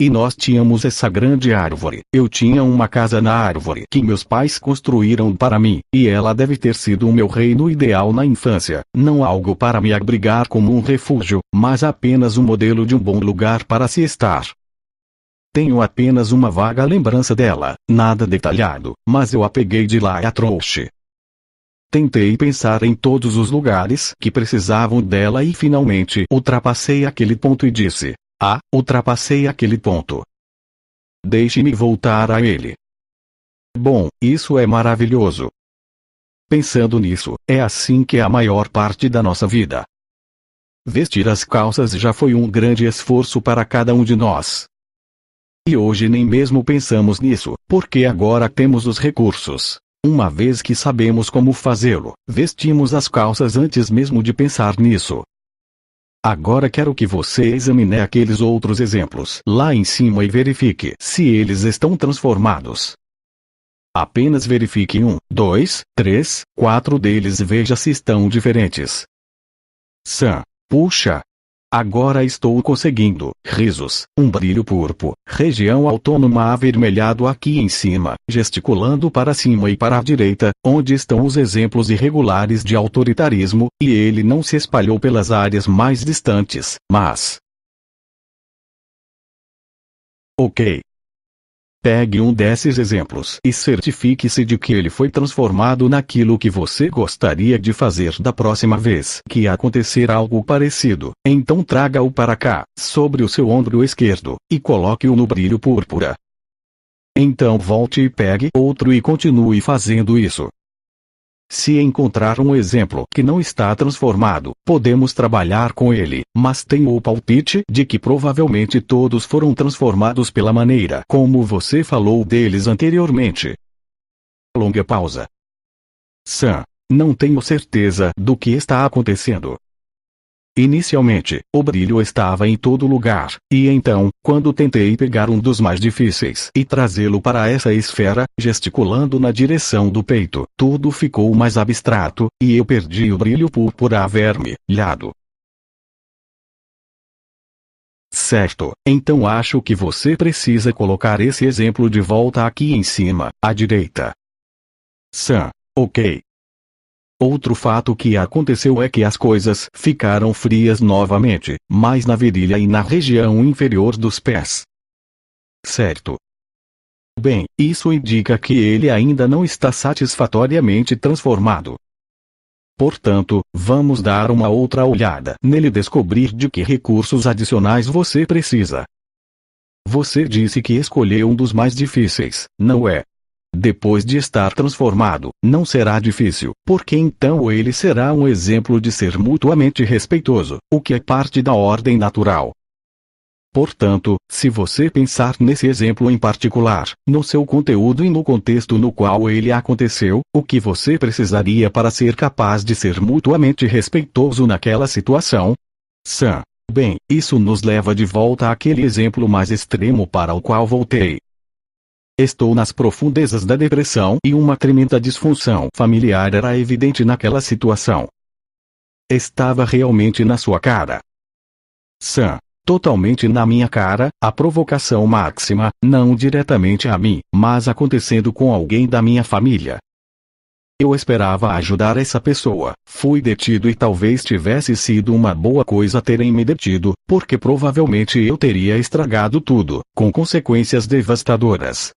E nós tínhamos essa grande árvore. Eu tinha uma casa na árvore que meus pais construíram para mim, e ela deve ter sido o meu reino ideal na infância, não algo para me abrigar como um refúgio, mas apenas um modelo de um bom lugar para se estar. Tenho apenas uma vaga lembrança dela, nada detalhado, mas eu a peguei de lá e a trouxe. Tentei pensar em todos os lugares que precisavam dela e finalmente ultrapassei aquele ponto e disse: ultrapassei aquele ponto. Deixe-me voltar a ele. Bom, isso é maravilhoso. Pensando nisso, é assim que é a maior parte da nossa vida. Vestir as calças já foi um grande esforço para cada um de nós. E hoje nem mesmo pensamos nisso, porque agora temos os recursos. Uma vez que sabemos como fazê-lo, vestimos as calças antes mesmo de pensar nisso. Agora quero que você examine aqueles outros exemplos lá em cima e verifique se eles estão transformados. Apenas verifique 1, 2, 3, 4 deles e veja se estão diferentes. Sam, puxa! Agora estou conseguindo. Risos, um brilho púrpuro, região autônoma avermelhado aqui em cima, gesticulando para cima e para a direita, onde estão os exemplos irregulares de autoritarismo, e ele não se espalhou pelas áreas mais distantes, mas... Ok. Pegue um desses exemplos e certifique-se de que ele foi transformado naquilo que você gostaria de fazer da próxima vez que acontecer algo parecido. Então traga-o para cá, sobre o seu ombro esquerdo, e coloque-o no brilho púrpura. Então volte e pegue outro e continue fazendo isso. Se encontrar um exemplo que não está transformado, podemos trabalhar com ele, mas tenho o palpite de que provavelmente todos foram transformados pela maneira como você falou deles anteriormente. Longa pausa. Sam, não tenho certeza do que está acontecendo. Inicialmente, o brilho estava em todo lugar, e então, quando tentei pegar um dos mais difíceis e trazê-lo para essa esfera, gesticulando na direção do peito, tudo ficou mais abstrato, e eu perdi o brilho púrpura avermelhado. Certo, então acho que você precisa colocar esse exemplo de volta aqui em cima, à direita. Sam, ok. Outro fato que aconteceu é que as coisas ficaram frias novamente, mais na virilha e na região inferior dos pés. Certo. Bem, isso indica que ele ainda não está satisfatoriamente transformado. Portanto, vamos dar uma outra olhada nele e descobrir de que recursos adicionais você precisa. Você disse que escolheu um dos mais difíceis, não é? Depois de estar transformado, não será difícil, porque então ele será um exemplo de ser mutuamente respeitoso, o que é parte da ordem natural. Portanto, se você pensar nesse exemplo em particular, no seu conteúdo e no contexto no qual ele aconteceu, o que você precisaria para ser capaz de ser mutuamente respeitoso naquela situação? Sam, bem, isso nos leva de volta àquele exemplo mais extremo para o qual voltei. Estou nas profundezas da depressão e uma tremenda disfunção familiar era evidente naquela situação. Estava realmente na sua cara. Sam, totalmente na minha cara, a provocação máxima, não diretamente a mim, mas acontecendo com alguém da minha família. Eu esperava ajudar essa pessoa, fui detido e talvez tivesse sido uma boa coisa terem me detido, porque provavelmente eu teria estragado tudo, com consequências devastadoras.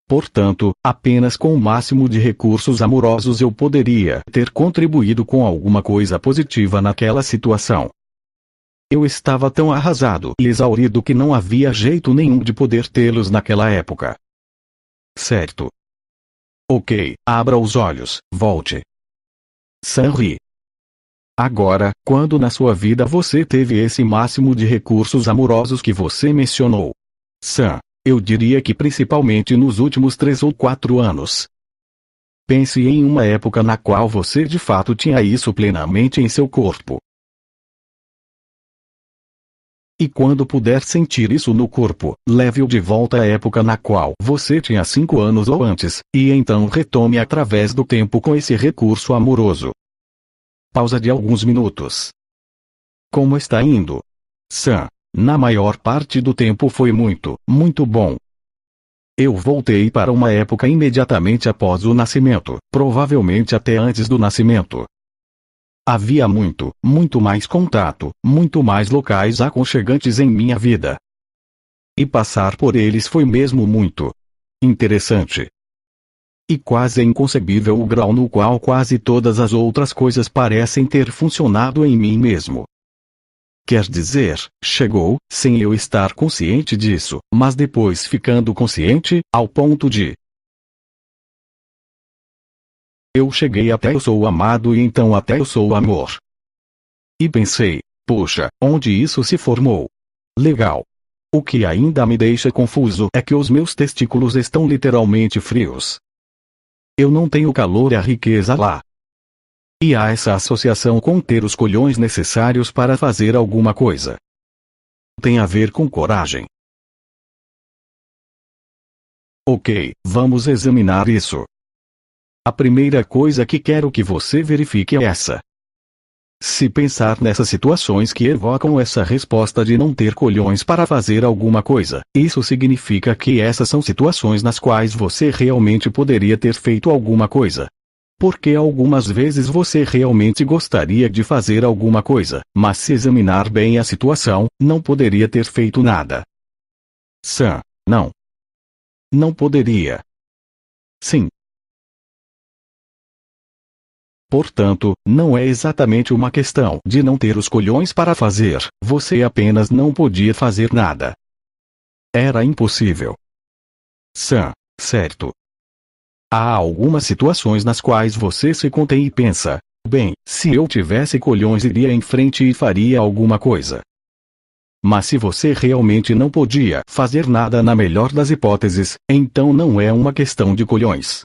Portanto, apenas com o máximo de recursos amorosos eu poderia ter contribuído com alguma coisa positiva naquela situação. Eu estava tão arrasado e exaurido que não havia jeito nenhum de poder tê-los naquela época. Certo. Ok, abra os olhos, volte. Sam ri. Agora, quando na sua vida você teve esse máximo de recursos amorosos que você mencionou? Sam, eu diria que principalmente nos últimos 3 ou 4 anos. Pense em uma época na qual você de fato tinha isso plenamente em seu corpo. E quando puder sentir isso no corpo, leve-o de volta à época na qual você tinha 5 anos ou antes, e então retome através do tempo com esse recurso amoroso. Pausa de alguns minutos. Como está indo? Sam, na maior parte do tempo foi muito, muito bom. Eu voltei para uma época imediatamente após o nascimento, provavelmente até antes do nascimento. Havia muito, muito mais contato, muito mais locais aconchegantes em minha vida. E passar por eles foi mesmo muito interessante. E quase é inconcebível o grau no qual quase todas as outras coisas parecem ter funcionado em mim mesmo. Quer dizer, chegou, sem eu estar consciente disso, mas depois ficando consciente, ao ponto de eu cheguei até eu sou amado e então até eu sou amor. E pensei, poxa, onde isso se formou? Legal. O que ainda me deixa confuso é que os meus testículos estão literalmente frios. Eu não tenho calor e a riqueza lá. E há essa associação com ter os colhões necessários para fazer alguma coisa. Tem a ver com coragem. Ok, vamos examinar isso. A primeira coisa que quero que você verifique é essa. Se pensar nessas situações que evocam essa resposta de não ter colhões para fazer alguma coisa, isso significa que essas são situações nas quais você realmente poderia ter feito alguma coisa. Porque algumas vezes você realmente gostaria de fazer alguma coisa, mas se examinar bem a situação, não poderia ter feito nada. Sam, não. Não poderia. Sim. Portanto, não é exatamente uma questão de não ter os colhões para fazer, você apenas não podia fazer nada. Era impossível. Sam, certo. Há algumas situações nas quais você se contém e pensa, bem, se eu tivesse colhões iria em frente e faria alguma coisa. Mas se você realmente não podia fazer nada na melhor das hipóteses, então não é uma questão de colhões.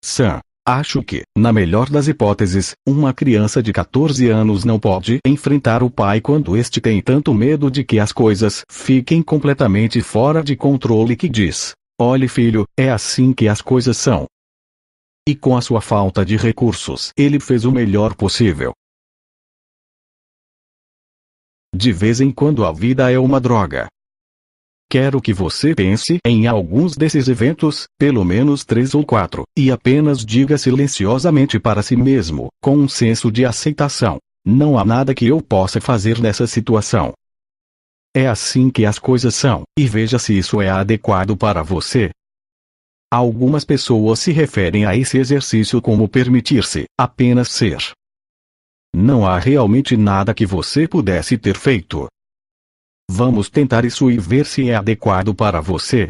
Sam, acho que, na melhor das hipóteses, uma criança de 14 anos não pode enfrentar o pai quando este tem tanto medo de que as coisas fiquem completamente fora de controle que diz: olhe filho, é assim que as coisas são. E com a sua falta de recursos, ele fez o melhor possível. De vez em quando a vida é uma droga. Quero que você pense em alguns desses eventos, pelo menos 3 ou 4, e apenas diga silenciosamente para si mesmo, com um senso de aceitação: não há nada que eu possa fazer nessa situação. É assim que as coisas são, e veja se isso é adequado para você. Algumas pessoas se referem a esse exercício como permitir-se apenas ser. Não há realmente nada que você pudesse ter feito. Vamos tentar isso e ver se é adequado para você.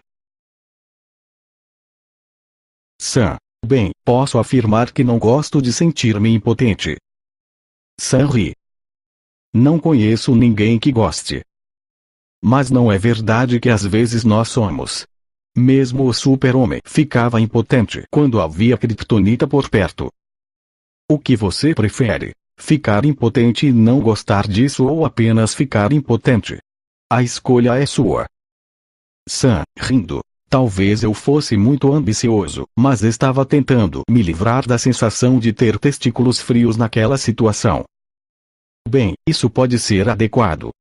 Sam, bem, posso afirmar que não gosto de sentir-me impotente. Sam ri. Não conheço ninguém que goste. Mas não é verdade que às vezes nós somos. Mesmo o super-homem ficava impotente quando havia Kryptonita por perto. O que você prefere? Ficar impotente e não gostar disso ou apenas ficar impotente? A escolha é sua. Sam, rindo. Talvez eu fosse muito ambicioso, mas estava tentando me livrar da sensação de ter testículos frios naquela situação. Bem, isso pode ser adequado.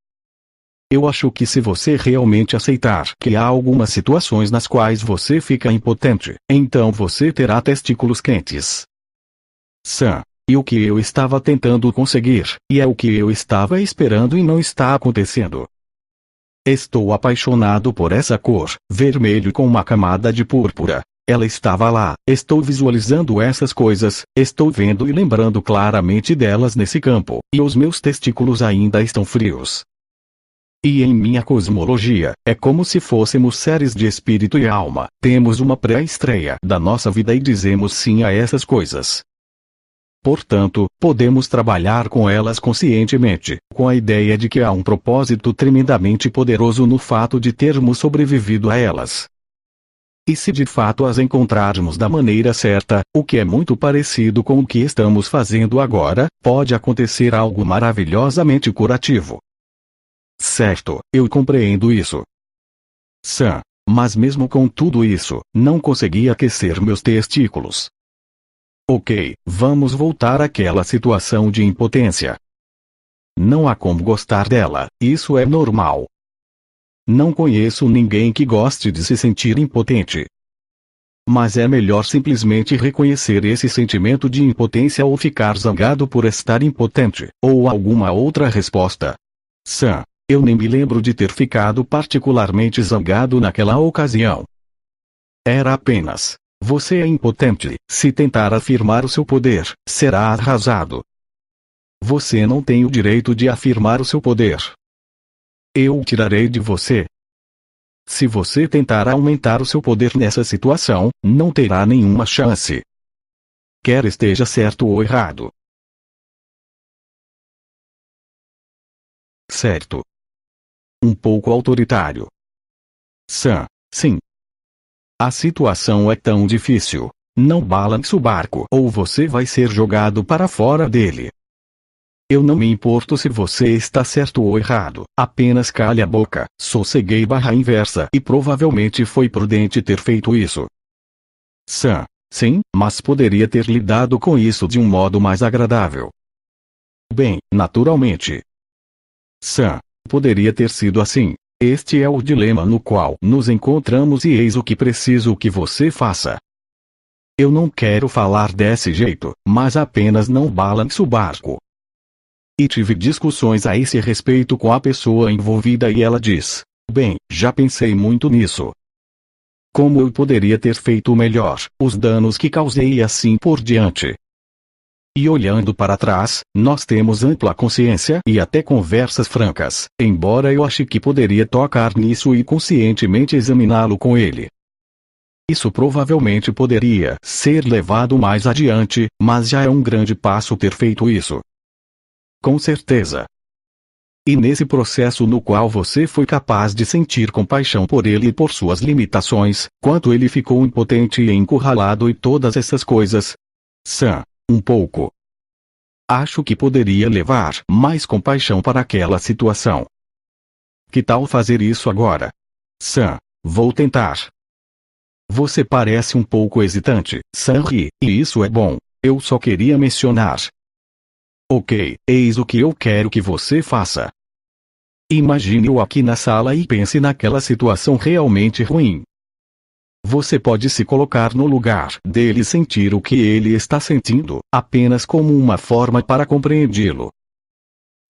Eu acho que se você realmente aceitar que há algumas situações nas quais você fica impotente, então você terá testículos quentes. Sam, e o que eu estava tentando conseguir, e é o que eu estava esperando e não está acontecendo. Estou apaixonado por essa cor, vermelho com uma camada de púrpura. Ela estava lá, estou visualizando essas coisas, estou vendo e lembrando claramente delas nesse campo, e os meus testículos ainda estão frios. E em minha cosmologia, é como se fôssemos seres de espírito e alma, temos uma pré-estreia da nossa vida e dizemos sim a essas coisas. Portanto, podemos trabalhar com elas conscientemente, com a ideia de que há um propósito tremendamente poderoso no fato de termos sobrevivido a elas. E se de fato as encontrarmos da maneira certa, o que é muito parecido com o que estamos fazendo agora, pode acontecer algo maravilhosamente curativo. Certo, eu compreendo isso. Sam, mas mesmo com tudo isso, não consegui aquecer meus testículos. Ok, vamos voltar àquela situação de impotência. Não há como gostar dela, isso é normal. Não conheço ninguém que goste de se sentir impotente. Mas é melhor simplesmente reconhecer esse sentimento de impotência ou ficar zangado por estar impotente, ou alguma outra resposta. Sam, eu nem me lembro de ter ficado particularmente zangado naquela ocasião. Era apenas: você é impotente, se tentar afirmar o seu poder, será arrasado. Você não tem o direito de afirmar o seu poder. Eu o tirarei de você. Se você tentar aumentar o seu poder nessa situação, não terá nenhuma chance. Quer esteja certo ou errado. Certo. Um pouco autoritário. Sam, sim. A situação é tão difícil. Não balance o barco ou você vai ser jogado para fora dele. Eu não me importo se você está certo ou errado, apenas cale a boca, sosseguei barra inversa e provavelmente foi prudente ter feito isso. Sam, sim, mas poderia ter lidado com isso de um modo mais agradável. Bem, naturalmente. Sam, poderia ter sido assim. Este é o dilema no qual nos encontramos e eis o que preciso que você faça. Eu não quero falar desse jeito, mas apenas não balance o barco. E tive discussões a esse respeito com a pessoa envolvida e ela diz: bem, já pensei muito nisso. Como eu poderia ter feito melhor, os danos que causei e assim por diante. E olhando para trás, nós temos ampla consciência e até conversas francas, embora eu ache que poderia tocar nisso e conscientemente examiná-lo com ele. Isso provavelmente poderia ser levado mais adiante, mas já é um grande passo ter feito isso. Com certeza. E nesse processo no qual você foi capaz de sentir compaixão por ele e por suas limitações, quanto ele ficou impotente e encurralado e todas essas coisas. Sam, um pouco. Acho que poderia levar mais compaixão para aquela situação. Que tal fazer isso agora? Sam, vou tentar. Você parece um pouco hesitante, Sam ri, e isso é bom. Eu só queria mencionar. Ok, eis o que eu quero que você faça. Imagine-o aqui na sala e pense naquela situação realmente ruim. Você pode se colocar no lugar dele e sentir o que ele está sentindo, apenas como uma forma para compreendê-lo.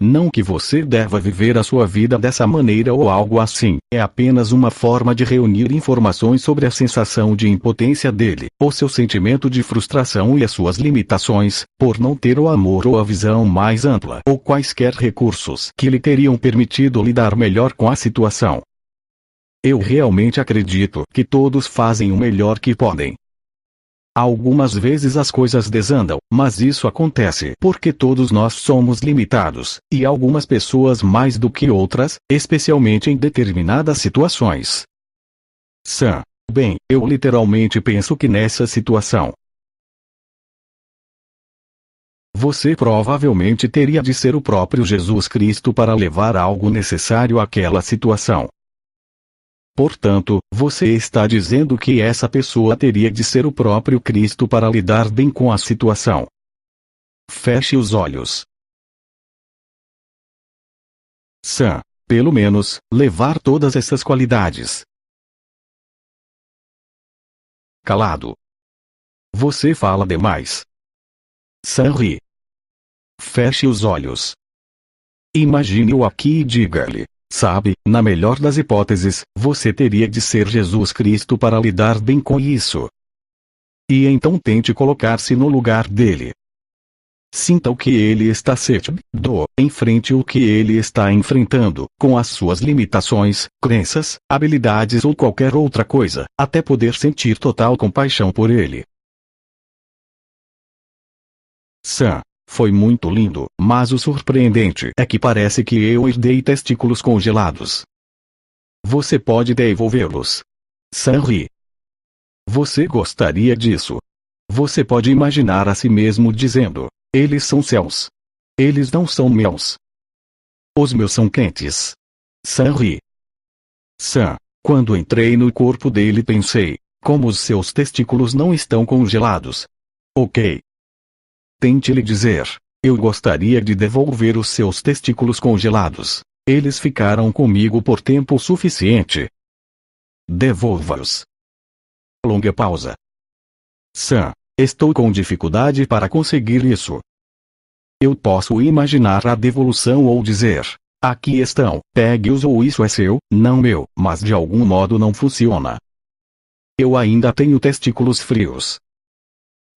Não que você deva viver a sua vida dessa maneira ou algo assim, é apenas uma forma de reunir informações sobre a sensação de impotência dele, o seu sentimento de frustração e as suas limitações, por não ter o amor ou a visão mais ampla ou quaisquer recursos que lhe teriam permitido lidar melhor com a situação. Eu realmente acredito que todos fazem o melhor que podem. Algumas vezes as coisas desandam, mas isso acontece porque todos nós somos limitados, e algumas pessoas mais do que outras, especialmente em determinadas situações. Sam, bem, eu literalmente penso que nessa situação, você provavelmente teria de ser o próprio Jesus Cristo para levar algo necessário àquela situação. Portanto, você está dizendo que essa pessoa teria de ser o próprio Cristo para lidar bem com a situação. Feche os olhos. Sam, pelo menos, levar todas essas qualidades. Calado. Você fala demais. Sam ri. Feche os olhos. Imagine-o aqui e diga-lhe: Sabe, na melhor das hipóteses, você teria de ser Jesus Cristo para lidar bem com isso. E então tente colocar-se no lugar dele. Sinta o que ele está sentindo, enfrente o que ele está enfrentando, com as suas limitações, crenças, habilidades ou qualquer outra coisa, até poder sentir total compaixão por ele. Sam, foi muito lindo, mas o surpreendente é que parece que eu herdei testículos congelados. Você pode devolvê-los. Sam ri. Você gostaria disso? Você pode imaginar a si mesmo dizendo: eles são céus. Eles não são meus. Os meus são quentes. Sam ri. Sam, quando entrei no corpo dele pensei, como os seus testículos não estão congelados. Ok. Tente lhe dizer: eu gostaria de devolver os seus testículos congelados. Eles ficaram comigo por tempo suficiente. Devolva-os. Longa pausa. Sam, estou com dificuldade para conseguir isso. Eu posso imaginar a devolução ou dizer: aqui estão, pegue-os ou isso é seu, não meu, mas de algum modo não funciona. Eu ainda tenho testículos frios.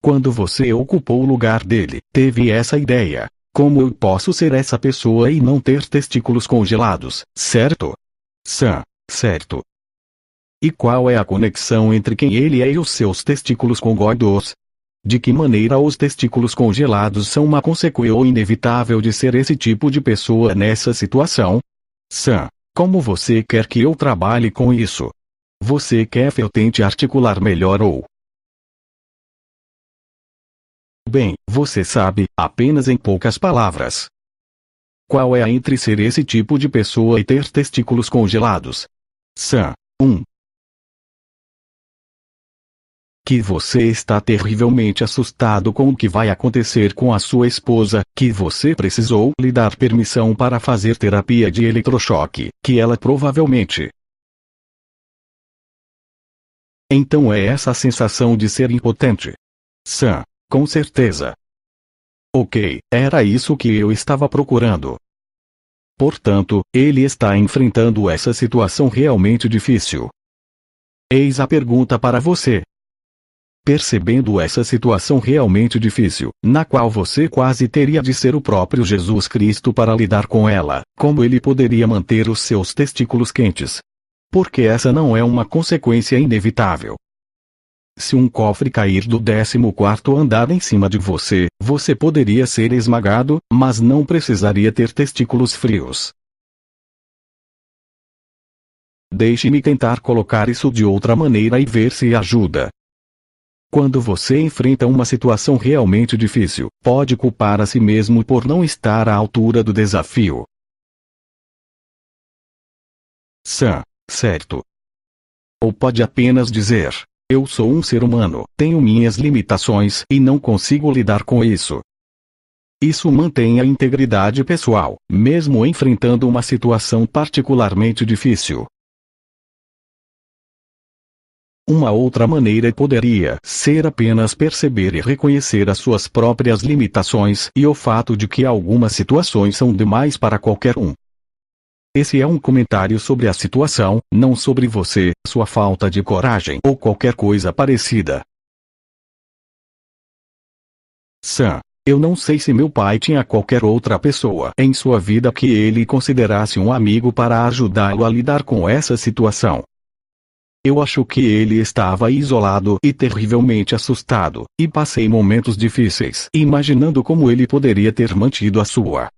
Quando você ocupou o lugar dele, teve essa ideia: como eu posso ser essa pessoa e não ter testículos congelados, certo? Sam, certo. E qual é a conexão entre quem ele é e os seus testículos congelados? De que maneira os testículos congelados são uma consequência inevitável de ser esse tipo de pessoa nessa situação? Sam, como você quer que eu trabalhe com isso? Você quer que eu tente articular melhor ou... Bem, você sabe, apenas em poucas palavras. Qual é a entre ser esse tipo de pessoa e ter testículos congelados? Sam, 1. Que você está terrivelmente assustado com o que vai acontecer com a sua esposa, que você precisou lhe dar permissão para fazer terapia de eletrochoque, que ela provavelmente... Então é essa a sensação de ser impotente. Sam, com certeza. Ok, era isso que eu estava procurando. Portanto, ele está enfrentando essa situação realmente difícil. Eis a pergunta para você. Percebendo essa situação realmente difícil, na qual você quase teria de ser o próprio Jesus Cristo para lidar com ela, como ele poderia manter os seus testículos quentes? Porque essa não é uma consequência inevitável. Se um cofre cair do 14º andar em cima de você, você poderia ser esmagado, mas não precisaria ter testículos frios. Deixe-me tentar colocar isso de outra maneira e ver se ajuda. Quando você enfrenta uma situação realmente difícil, pode culpar a si mesmo por não estar à altura do desafio. Sam, certo. Ou pode apenas dizer: eu sou um ser humano, tenho minhas limitações e não consigo lidar com isso. Isso mantém a integridade pessoal, mesmo enfrentando uma situação particularmente difícil. Uma outra maneira poderia ser apenas perceber e reconhecer as suas próprias limitações e o fato de que algumas situações são demais para qualquer um. Esse é um comentário sobre a situação, não sobre você, sua falta de coragem ou qualquer coisa parecida. Sam, eu não sei se meu pai tinha qualquer outra pessoa em sua vida que ele considerasse um amigo para ajudá-lo a lidar com essa situação. Eu acho que ele estava isolado e terrivelmente assustado, e passei momentos difíceis imaginando como ele poderia ter mantido a sua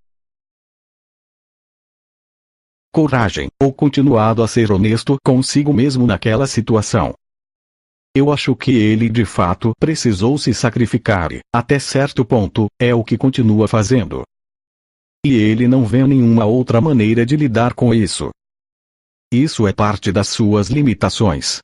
coragem, ou continuado a ser honesto consigo mesmo naquela situação. Eu acho que ele de fato precisou se sacrificar e, até certo ponto, é o que continua fazendo. E ele não vê nenhuma outra maneira de lidar com isso. Isso é parte das suas limitações.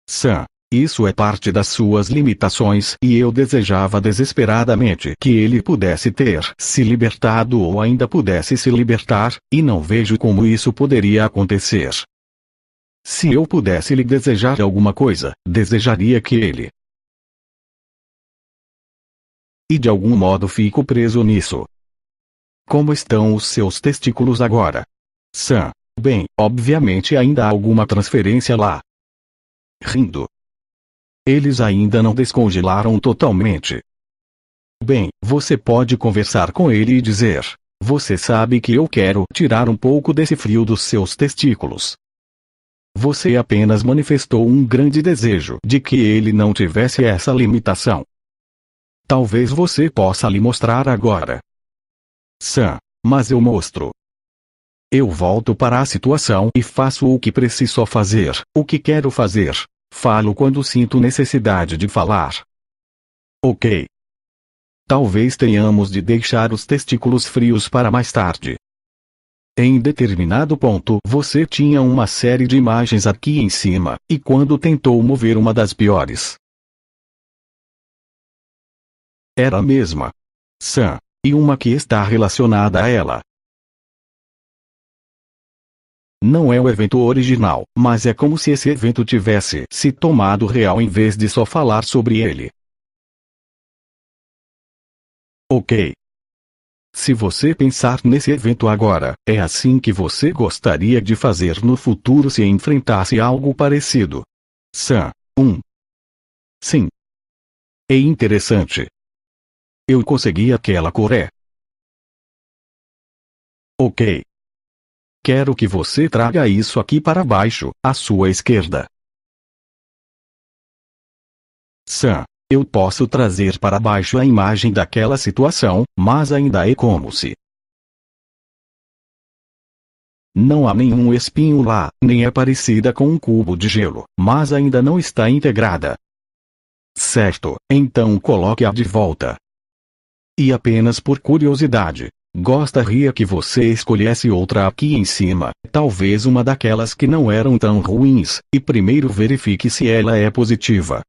Sam, isso é parte das suas limitações e eu desejava desesperadamente que ele pudesse ter se libertado ou ainda pudesse se libertar, e não vejo como isso poderia acontecer. Se eu pudesse lhe desejar alguma coisa, desejaria que ele... E de algum modo fico preso nisso. Como estão os seus testículos agora? Sam. Bem, obviamente ainda há alguma transferência lá. Rindo. Eles ainda não descongelaram totalmente. Bem, você pode conversar com ele e dizer: você sabe que eu quero tirar um pouco desse frio dos seus testículos. Você apenas manifestou um grande desejo de que ele não tivesse essa limitação. Talvez você possa lhe mostrar agora. Sam. Mas eu mostro. Eu volto para a situação e faço o que preciso fazer, o que quero fazer. Falo quando sinto necessidade de falar. Ok. Talvez tenhamos de deixar os testículos frios para mais tarde. Em determinado ponto você tinha uma série de imagens aqui em cima, e quando tentou mover uma das piores. Era a mesma. Sam. E uma que está relacionada a ela. Não é o evento original, mas é como se esse evento tivesse se tomado real em vez de só falar sobre ele. Ok. Se você pensar nesse evento agora, é assim que você gostaria de fazer no futuro se enfrentasse algo parecido. Sam. Sim. É interessante. Eu consegui aquela coré. Ok. Quero que você traga isso aqui para baixo, à sua esquerda. Sam. Eu posso trazer para baixo a imagem daquela situação, mas ainda é como se não há nenhum espinho lá, nem é parecida com um cubo de gelo, mas ainda não está integrada. Certo, então coloque-a de volta. E apenas por curiosidade, gostaria que você escolhesse outra aqui em cima, talvez uma daquelas que não eram tão ruins, e primeiro verifique se ela é positiva.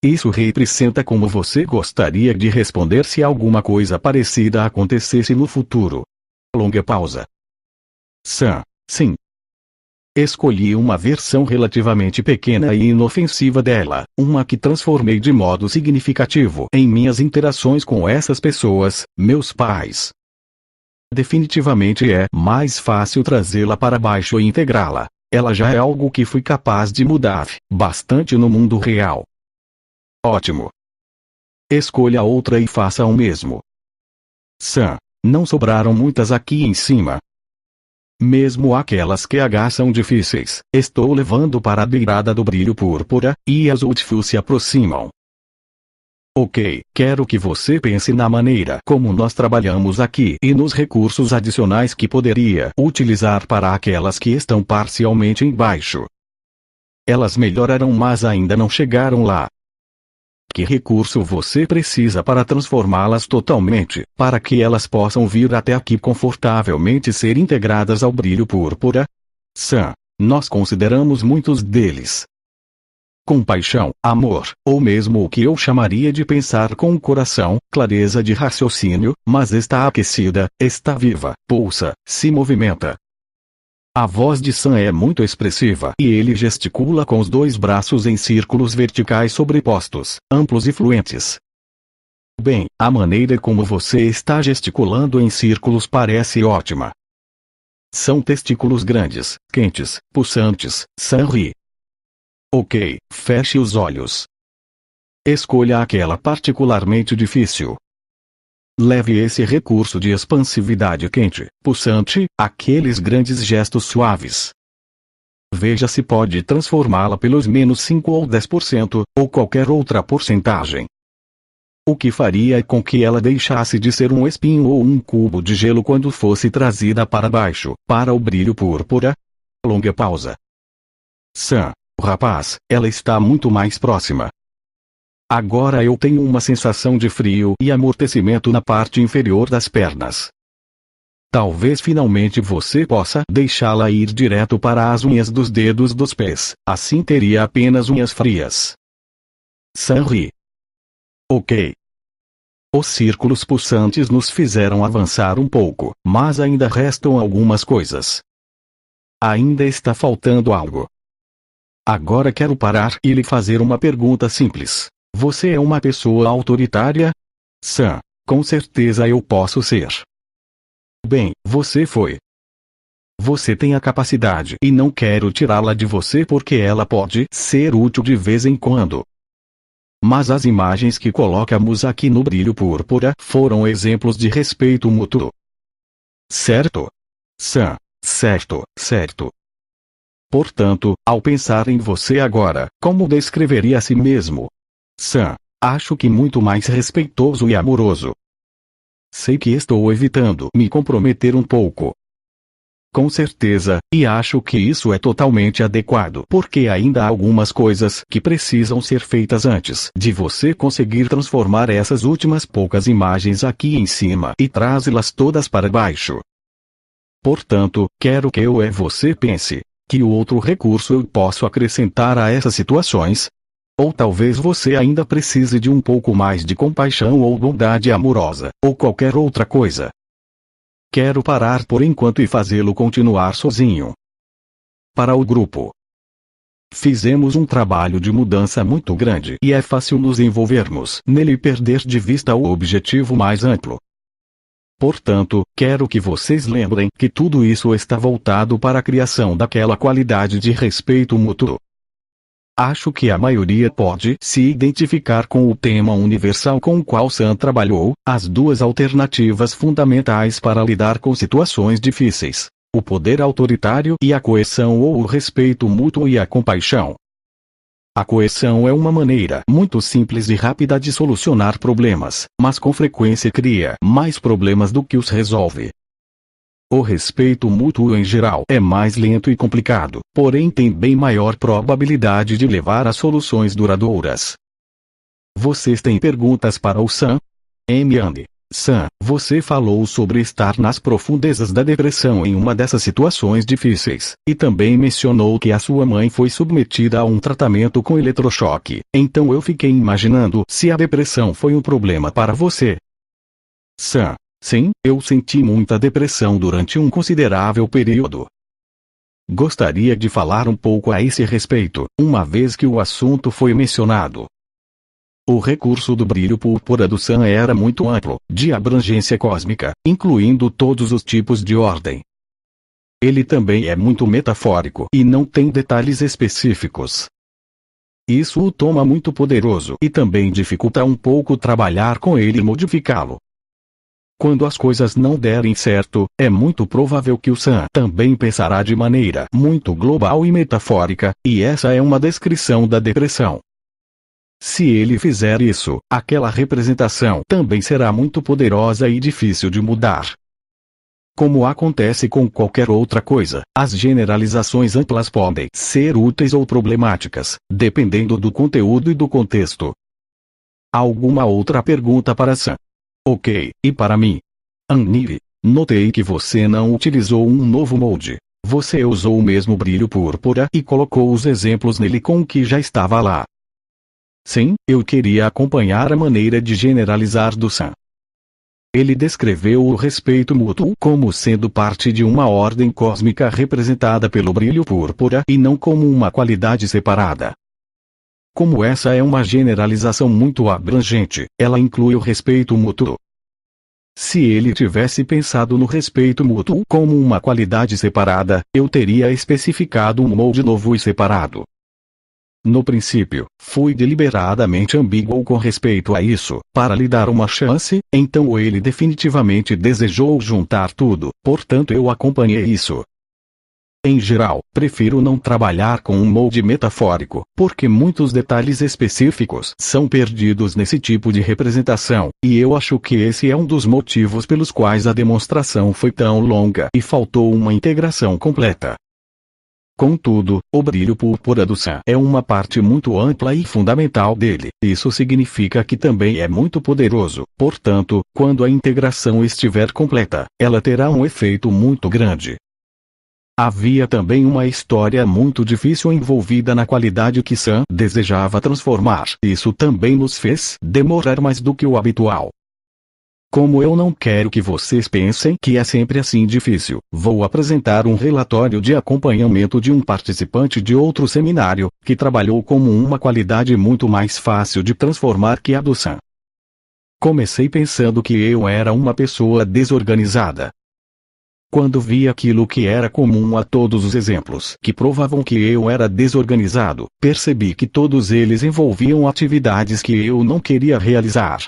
Isso representa como você gostaria de responder se alguma coisa parecida acontecesse no futuro. Longa pausa. Sam. Sim. Escolhi uma versão relativamente pequena e inofensiva dela, uma que transformei de modo significativo em minhas interações com essas pessoas, meus pais. Definitivamente é mais fácil trazê-la para baixo e integrá-la. Ela já é algo que fui capaz de mudar bastante no mundo real. Ótimo. Escolha outra e faça o mesmo. Sam. Não sobraram muitas aqui em cima. Mesmo aquelas que são difíceis, estou levando para a beirada do brilho púrpura, e as últimas se aproximam. Ok, quero que você pense na maneira como nós trabalhamos aqui e nos recursos adicionais que poderia utilizar para aquelas que estão parcialmente embaixo. Elas melhoraram, mas ainda não chegaram lá. Que recurso você precisa para transformá-las totalmente, para que elas possam vir até aqui confortavelmente e ser integradas ao brilho púrpura? Sam. Nós consideramos muitos deles. Compaixão, amor, ou mesmo o que eu chamaria de pensar com o coração, clareza de raciocínio, mas está aquecida, está viva, pulsa, se movimenta. A voz de Sam é muito expressiva e ele gesticula com os dois braços em círculos verticais sobrepostos, amplos e fluentes. Bem, a maneira como você está gesticulando em círculos parece ótima. São testículos grandes, quentes, pulsantes. Sam ri. Ok, feche os olhos. Escolha aquela particularmente difícil. Leve esse recurso de expansividade quente, pulsante, aqueles grandes gestos suaves. Veja se pode transformá-la pelos menos 5 ou 10%, ou qualquer outra porcentagem. O que faria com que ela deixasse de ser um espinho ou um cubo de gelo quando fosse trazida para baixo, para o brilho púrpura? Longa pausa. Sam. Rapaz, ela está muito mais próxima. Agora eu tenho uma sensação de frio e amortecimento na parte inferior das pernas. Talvez finalmente você possa deixá-la ir direto para as unhas dos dedos dos pés, assim teria apenas unhas frias. Sam ri. Ok. Os círculos pulsantes nos fizeram avançar um pouco, mas ainda restam algumas coisas. Ainda está faltando algo. Agora quero parar e lhe fazer uma pergunta simples. Você é uma pessoa autoritária? Sam. Com certeza eu posso ser. Bem, você foi. Você tem a capacidade e não quero tirá-la de você porque ela pode ser útil de vez em quando. Mas as imagens que colocamos aqui no brilho púrpura foram exemplos de respeito mútuo. Certo? Sam. Certo, certo. Portanto, ao pensar em você agora, como descreveria a si mesmo? Sam. Acho que muito mais respeitoso e amoroso. Sei que estou evitando me comprometer um pouco. Com certeza, e acho que isso é totalmente adequado porque ainda há algumas coisas que precisam ser feitas antes de você conseguir transformar essas últimas poucas imagens aqui em cima e trazê-las todas para baixo. Portanto, quero que eu e você pense, que outro recurso eu posso acrescentar a essas situações? Ou talvez você ainda precise de um pouco mais de compaixão ou bondade amorosa, ou qualquer outra coisa. Quero parar por enquanto e fazê-lo continuar sozinho. Para o grupo. Fizemos um trabalho de mudança muito grande e é fácil nos envolvermos nele e perder de vista o objetivo mais amplo. Portanto, quero que vocês lembrem que tudo isso está voltado para a criação daquela qualidade de respeito mútuo. Acho que a maioria pode se identificar com o tema universal com o qual Sam trabalhou, as duas alternativas fundamentais para lidar com situações difíceis: o poder autoritário e a coerção ou o respeito mútuo e a compaixão. A coerção é uma maneira muito simples e rápida de solucionar problemas, mas com frequência cria mais problemas do que os resolve. O respeito mútuo em geral é mais lento e complicado, porém tem bem maior probabilidade de levar a soluções duradouras. Vocês têm perguntas para o Sam? M. Sam, você falou sobre estar nas profundezas da depressão em uma dessas situações difíceis, e também mencionou que a sua mãe foi submetida a um tratamento com eletrochoque. Então eu fiquei imaginando se a depressão foi um problema para você. Sam. Sim, eu senti muita depressão durante um considerável período. Gostaria de falar um pouco a esse respeito, uma vez que o assunto foi mencionado. O recurso do brilho púrpura do Sam era muito amplo, de abrangência cósmica, incluindo todos os tipos de ordem. Ele também é muito metafórico e não tem detalhes específicos. Isso o toma muito poderoso e também dificulta um pouco trabalhar com ele e modificá-lo. Quando as coisas não derem certo, é muito provável que o Sam também pensará de maneira muito global e metafórica, e essa é uma descrição da depressão. Se ele fizer isso, aquela representação também será muito poderosa e difícil de mudar. Como acontece com qualquer outra coisa, as generalizações amplas podem ser úteis ou problemáticas, dependendo do conteúdo e do contexto. Alguma outra pergunta para Sam? Ok, e para mim? Annive, notei que você não utilizou um novo molde. Você usou o mesmo brilho púrpura e colocou os exemplos nele com o que já estava lá. Sim, eu queria acompanhar a maneira de generalizar do Sam. Ele descreveu o respeito mútuo como sendo parte de uma ordem cósmica representada pelo brilho púrpura e não como uma qualidade separada. Como essa é uma generalização muito abrangente, ela inclui o respeito mútuo. Se ele tivesse pensado no respeito mútuo como uma qualidade separada, eu teria especificado um molde novo e separado. No princípio, fui deliberadamente ambíguo com respeito a isso, para lhe dar uma chance, então ele definitivamente desejou juntar tudo, portanto eu acompanhei isso. Em geral, prefiro não trabalhar com um molde metafórico, porque muitos detalhes específicos são perdidos nesse tipo de representação, e eu acho que esse é um dos motivos pelos quais a demonstração foi tão longa e faltou uma integração completa. Contudo, o brilho púrpura do Sam é uma parte muito ampla e fundamental dele. Isso significa que também é muito poderoso, portanto, quando a integração estiver completa, ela terá um efeito muito grande. Havia também uma história muito difícil envolvida na qualidade que Sam desejava transformar. Isso também nos fez demorar mais do que o habitual. Como eu não quero que vocês pensem que é sempre assim difícil, vou apresentar um relatório de acompanhamento de um participante de outro seminário, que trabalhou como uma qualidade muito mais fácil de transformar que a do Sam. Comecei pensando que eu era uma pessoa desorganizada. Quando vi aquilo que era comum a todos os exemplos que provavam que eu era desorganizado, percebi que todos eles envolviam atividades que eu não queria realizar.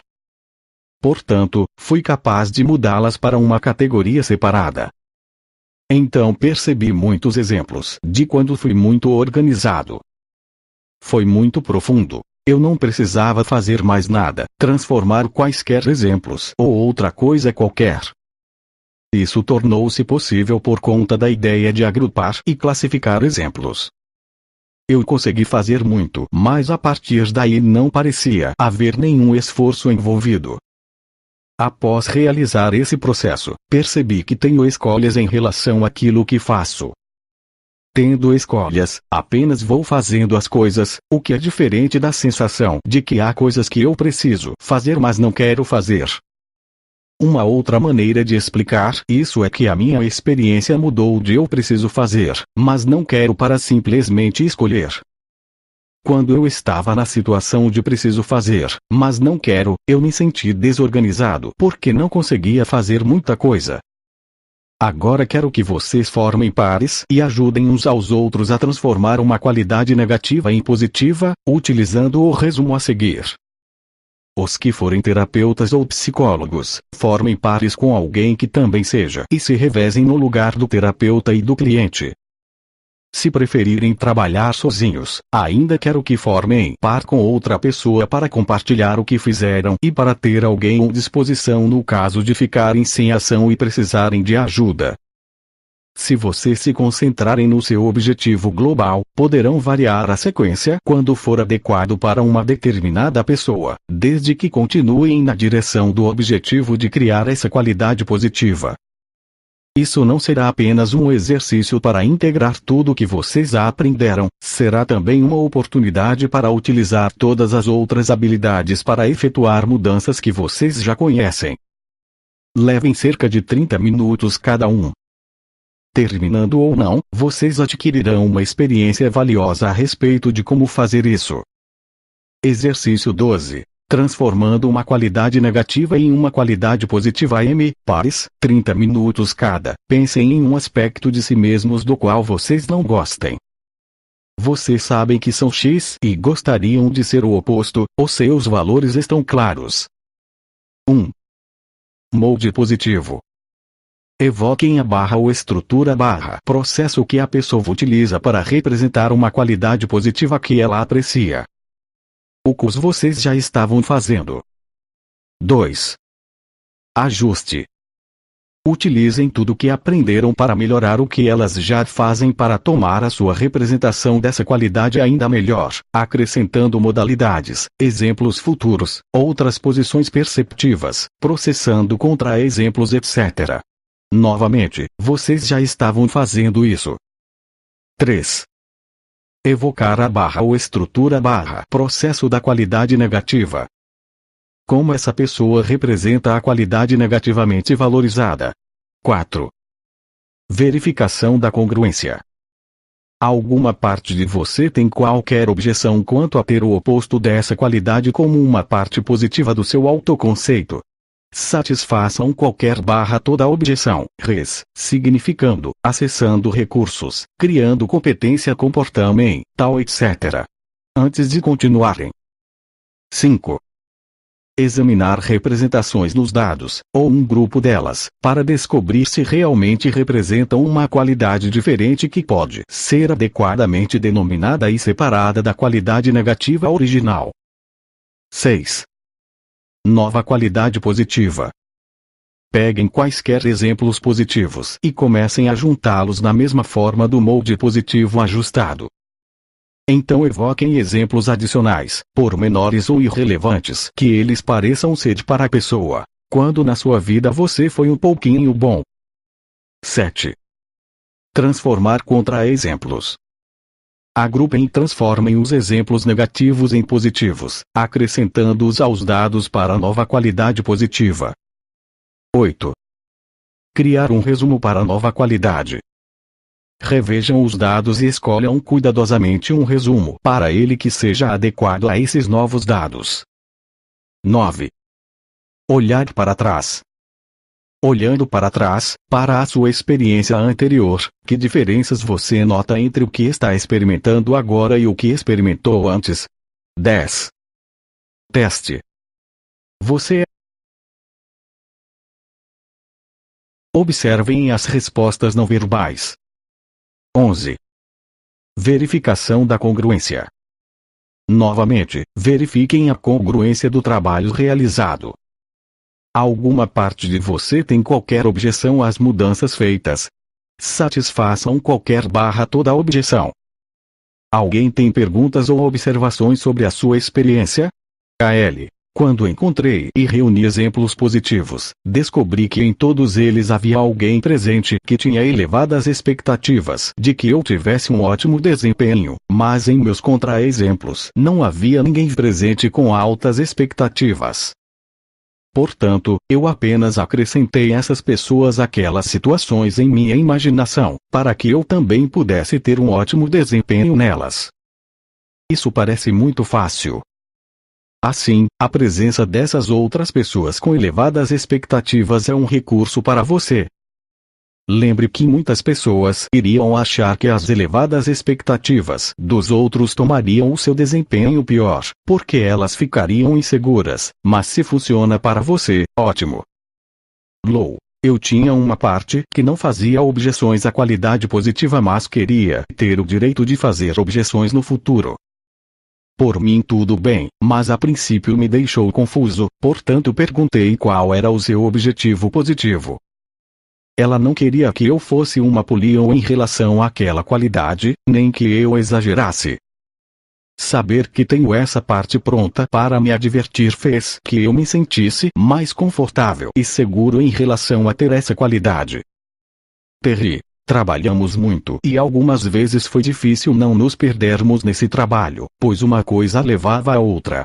Portanto, fui capaz de mudá-las para uma categoria separada. Então percebi muitos exemplos de quando fui muito organizado. Foi muito profundo. Eu não precisava fazer mais nada, transformar quaisquer exemplos ou outra coisa qualquer. Isso tornou-se possível por conta da ideia de agrupar e classificar exemplos. Eu consegui fazer muito, mas a partir daí não parecia haver nenhum esforço envolvido. Após realizar esse processo, percebi que tenho escolhas em relação àquilo que faço. Tendo escolhas, apenas vou fazendo as coisas, o que é diferente da sensação de que há coisas que eu preciso fazer mas não quero fazer. Uma outra maneira de explicar isso é que a minha experiência mudou de eu preciso fazer, mas não quero para simplesmente escolher. Quando eu estava na situação de preciso fazer, mas não quero, eu me senti desorganizado porque não conseguia fazer muita coisa. Agora quero que vocês formem pares e ajudem uns aos outros a transformar uma qualidade negativa em positiva, utilizando o resumo a seguir. Os que forem terapeutas ou psicólogos, formem pares com alguém que também seja e se revezem no lugar do terapeuta e do cliente. Se preferirem trabalhar sozinhos, ainda quero que formem par com outra pessoa para compartilhar o que fizeram e para ter alguém à disposição no caso de ficarem sem ação e precisarem de ajuda. Se vocês se concentrarem no seu objetivo global, poderão variar a sequência quando for adequado para uma determinada pessoa, desde que continuem na direção do objetivo de criar essa qualidade positiva. Isso não será apenas um exercício para integrar tudo o que vocês aprenderam, será também uma oportunidade para utilizar todas as outras habilidades para efetuar mudanças que vocês já conhecem. Levem cerca de 30 minutos cada um. Terminando ou não, vocês adquirirão uma experiência valiosa a respeito de como fazer isso. Exercício 12. Transformando uma qualidade negativa em uma qualidade positiva. Pares, 30 minutos cada. Pensem em um aspecto de si mesmos do qual vocês não gostem. Vocês sabem que são X e gostariam de ser o oposto, os seus valores estão claros. 1. Molde positivo. Evoquem a barra ou estrutura barra, processo que a pessoa utiliza para representar uma qualidade positiva que ela aprecia. O que vocês já estavam fazendo. 2. Ajuste. Utilizem tudo o que aprenderam para melhorar o que elas já fazem para tomar a sua representação dessa qualidade ainda melhor, acrescentando modalidades, exemplos futuros, outras posições perceptivas, processando contra-exemplos etc. Novamente, vocês já estavam fazendo isso. 3. Evocar a barra ou estrutura barra, processo da qualidade negativa. Como essa pessoa representa a qualidade negativamente valorizada. 4. Verificação da congruência. Alguma parte de você tem qualquer objeção quanto a ter o oposto dessa qualidade como uma parte positiva do seu autoconceito? Satisfaçam qualquer barra toda objeção, significando, acessando recursos, criando competência comportamental etc. Antes de continuarem. 5. Examinar representações nos dados, ou um grupo delas, para descobrir se realmente representam uma qualidade diferente que pode ser adequadamente denominada e separada da qualidade negativa original. 6. Nova qualidade positiva. Peguem quaisquer exemplos positivos e comecem a juntá-los na mesma forma do molde positivo ajustado. Então evoquem exemplos adicionais, por menores ou irrelevantes que eles pareçam ser para a pessoa, quando na sua vida você foi um pouquinho bom. 7. Transformar contra-exemplos. Agrupem e transformem os exemplos negativos em positivos, acrescentando-os aos dados para a nova qualidade positiva. 8. Criar um resumo para a nova qualidade. Revejam os dados e escolham cuidadosamente um resumo para ele que seja adequado a esses novos dados. 9. Olhar para trás. Olhando para trás, para a sua experiência anterior, que diferenças você nota entre o que está experimentando agora e o que experimentou antes? 10. Teste. Você. Observem as respostas não verbais. 11. Verificação da congruência. Novamente, verifiquem a congruência do trabalho realizado. Alguma parte de você tem qualquer objeção às mudanças feitas? Satisfaçam toda objeção. Alguém tem perguntas ou observações sobre a sua experiência? KL. Quando encontrei e reuni exemplos positivos, descobri que em todos eles havia alguém presente que tinha elevadas expectativas de que eu tivesse um ótimo desempenho, mas em meus contra-exemplos não havia ninguém presente com altas expectativas. Portanto, eu apenas acrescentei essas pessoas àquelas situações em minha imaginação, para que eu também pudesse ter um ótimo desempenho nelas. Isso parece muito fácil. Assim, a presença dessas outras pessoas com elevadas expectativas é um recurso para você. Lembre que muitas pessoas iriam achar que as elevadas expectativas dos outros tomariam o seu desempenho pior, porque elas ficariam inseguras, mas se funciona para você, ótimo. Eu tinha uma parte que não fazia objeções à qualidade positiva, mas queria ter o direito de fazer objeções no futuro. Por mim tudo bem, mas a princípio me deixou confuso, portanto perguntei qual era o seu objetivo positivo. Ela não queria que eu fosse uma polion em relação àquela qualidade, nem que eu exagerasse. Saber que tenho essa parte pronta para me advertir fez que eu me sentisse mais confortável e seguro em relação a ter essa qualidade. Terry, trabalhamos muito e algumas vezes foi difícil não nos perdermos nesse trabalho, pois uma coisa levava a outra.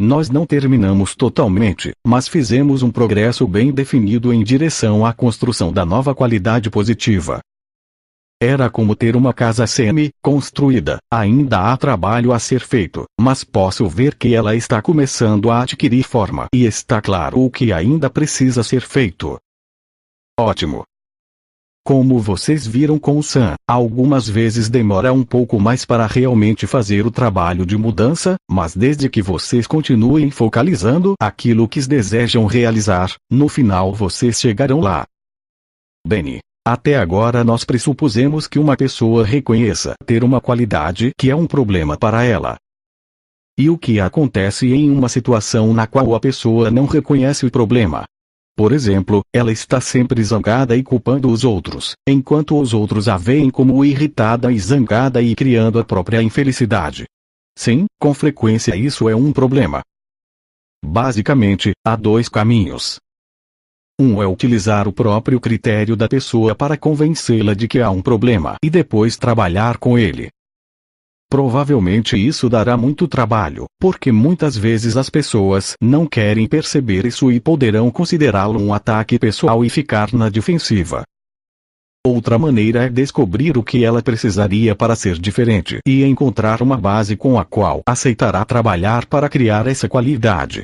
Nós não terminamos totalmente, mas fizemos um progresso bem definido em direção à construção da nova qualidade positiva. Era como ter uma casa semi-construída, ainda há trabalho a ser feito, mas posso ver que ela está começando a adquirir forma e está claro o que ainda precisa ser feito. Ótimo! Como vocês viram com o Sam, algumas vezes demora um pouco mais para realmente fazer o trabalho de mudança, mas desde que vocês continuem focalizando aquilo que desejam realizar, no final vocês chegarão lá. Benny, até agora nós pressupusemos que uma pessoa reconheça ter uma qualidade que é um problema para ela. E o que acontece em uma situação na qual a pessoa não reconhece o problema? Por exemplo, ela está sempre zangada e culpando os outros, enquanto os outros a veem como irritada e zangada e criando a própria infelicidade. Sim, com frequência isso é um problema. Basicamente, há dois caminhos. Um é utilizar o próprio critério da pessoa para convencê-la de que há um problema e depois trabalhar com ele. Provavelmente isso dará muito trabalho, porque muitas vezes as pessoas não querem perceber isso e poderão considerá-lo um ataque pessoal e ficar na defensiva. Outra maneira é descobrir o que ela precisaria para ser diferente e encontrar uma base com a qual aceitará trabalhar para criar essa qualidade.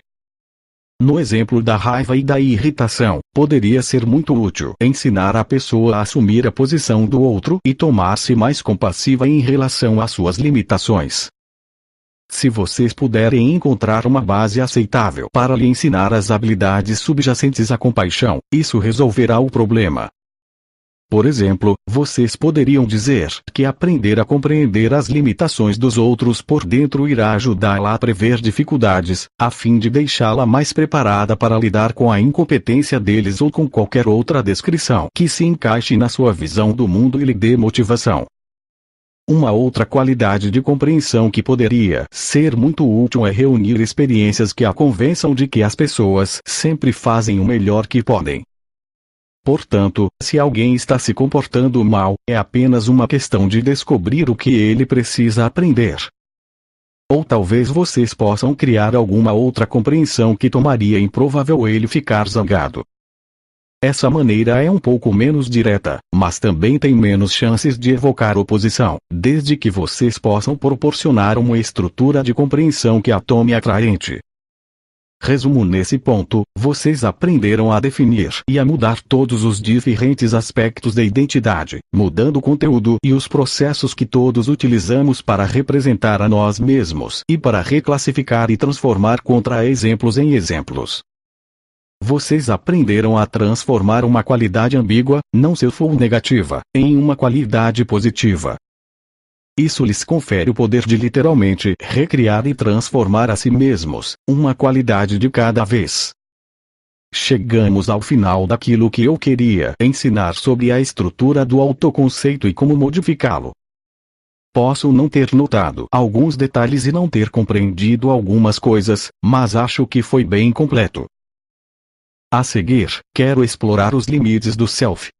No exemplo da raiva e da irritação, poderia ser muito útil ensinar a pessoa a assumir a posição do outro e tornar-se mais compassiva em relação às suas limitações. Se vocês puderem encontrar uma base aceitável para lhe ensinar as habilidades subjacentes à compaixão, isso resolverá o problema. Por exemplo, vocês poderiam dizer que aprender a compreender as limitações dos outros por dentro irá ajudá-la a prever dificuldades, a fim de deixá-la mais preparada para lidar com a incompetência deles ou com qualquer outra descrição que se encaixe na sua visão do mundo e lhe dê motivação. Uma outra qualidade de compreensão que poderia ser muito útil é reunir experiências que a convençam de que as pessoas sempre fazem o melhor que podem. Portanto, se alguém está se comportando mal, é apenas uma questão de descobrir o que ele precisa aprender. Ou talvez vocês possam criar alguma outra compreensão que tornaria improvável ele ficar zangado. Essa maneira é um pouco menos direta, mas também tem menos chances de evocar oposição, desde que vocês possam proporcionar uma estrutura de compreensão que a tome atraente. Resumo nesse ponto, vocês aprenderam a definir e a mudar todos os diferentes aspectos da identidade, mudando o conteúdo e os processos que todos utilizamos para representar a nós mesmos e para reclassificar e transformar contra-exemplos em exemplos. Vocês aprenderam a transformar uma qualidade ambígua, não self ou negativa, em uma qualidade positiva. Isso lhes confere o poder de literalmente recriar e transformar a si mesmos, uma qualidade de cada vez. Chegamos ao final daquilo que eu queria ensinar sobre a estrutura do autoconceito e como modificá-lo. Posso não ter notado alguns detalhes e não ter compreendido algumas coisas, mas acho que foi bem completo. A seguir, quero explorar os limites do self.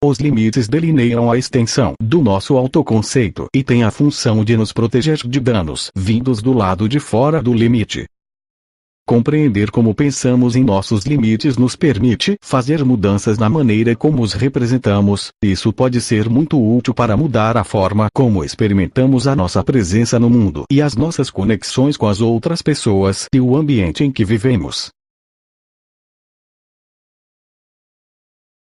Os limites delineiam a extensão do nosso autoconceito e têm a função de nos proteger de danos vindos do lado de fora do limite. Compreender como pensamos em nossos limites nos permite fazer mudanças na maneira como os representamos. Isso pode ser muito útil para mudar a forma como experimentamos a nossa presença no mundo e as nossas conexões com as outras pessoas e o ambiente em que vivemos.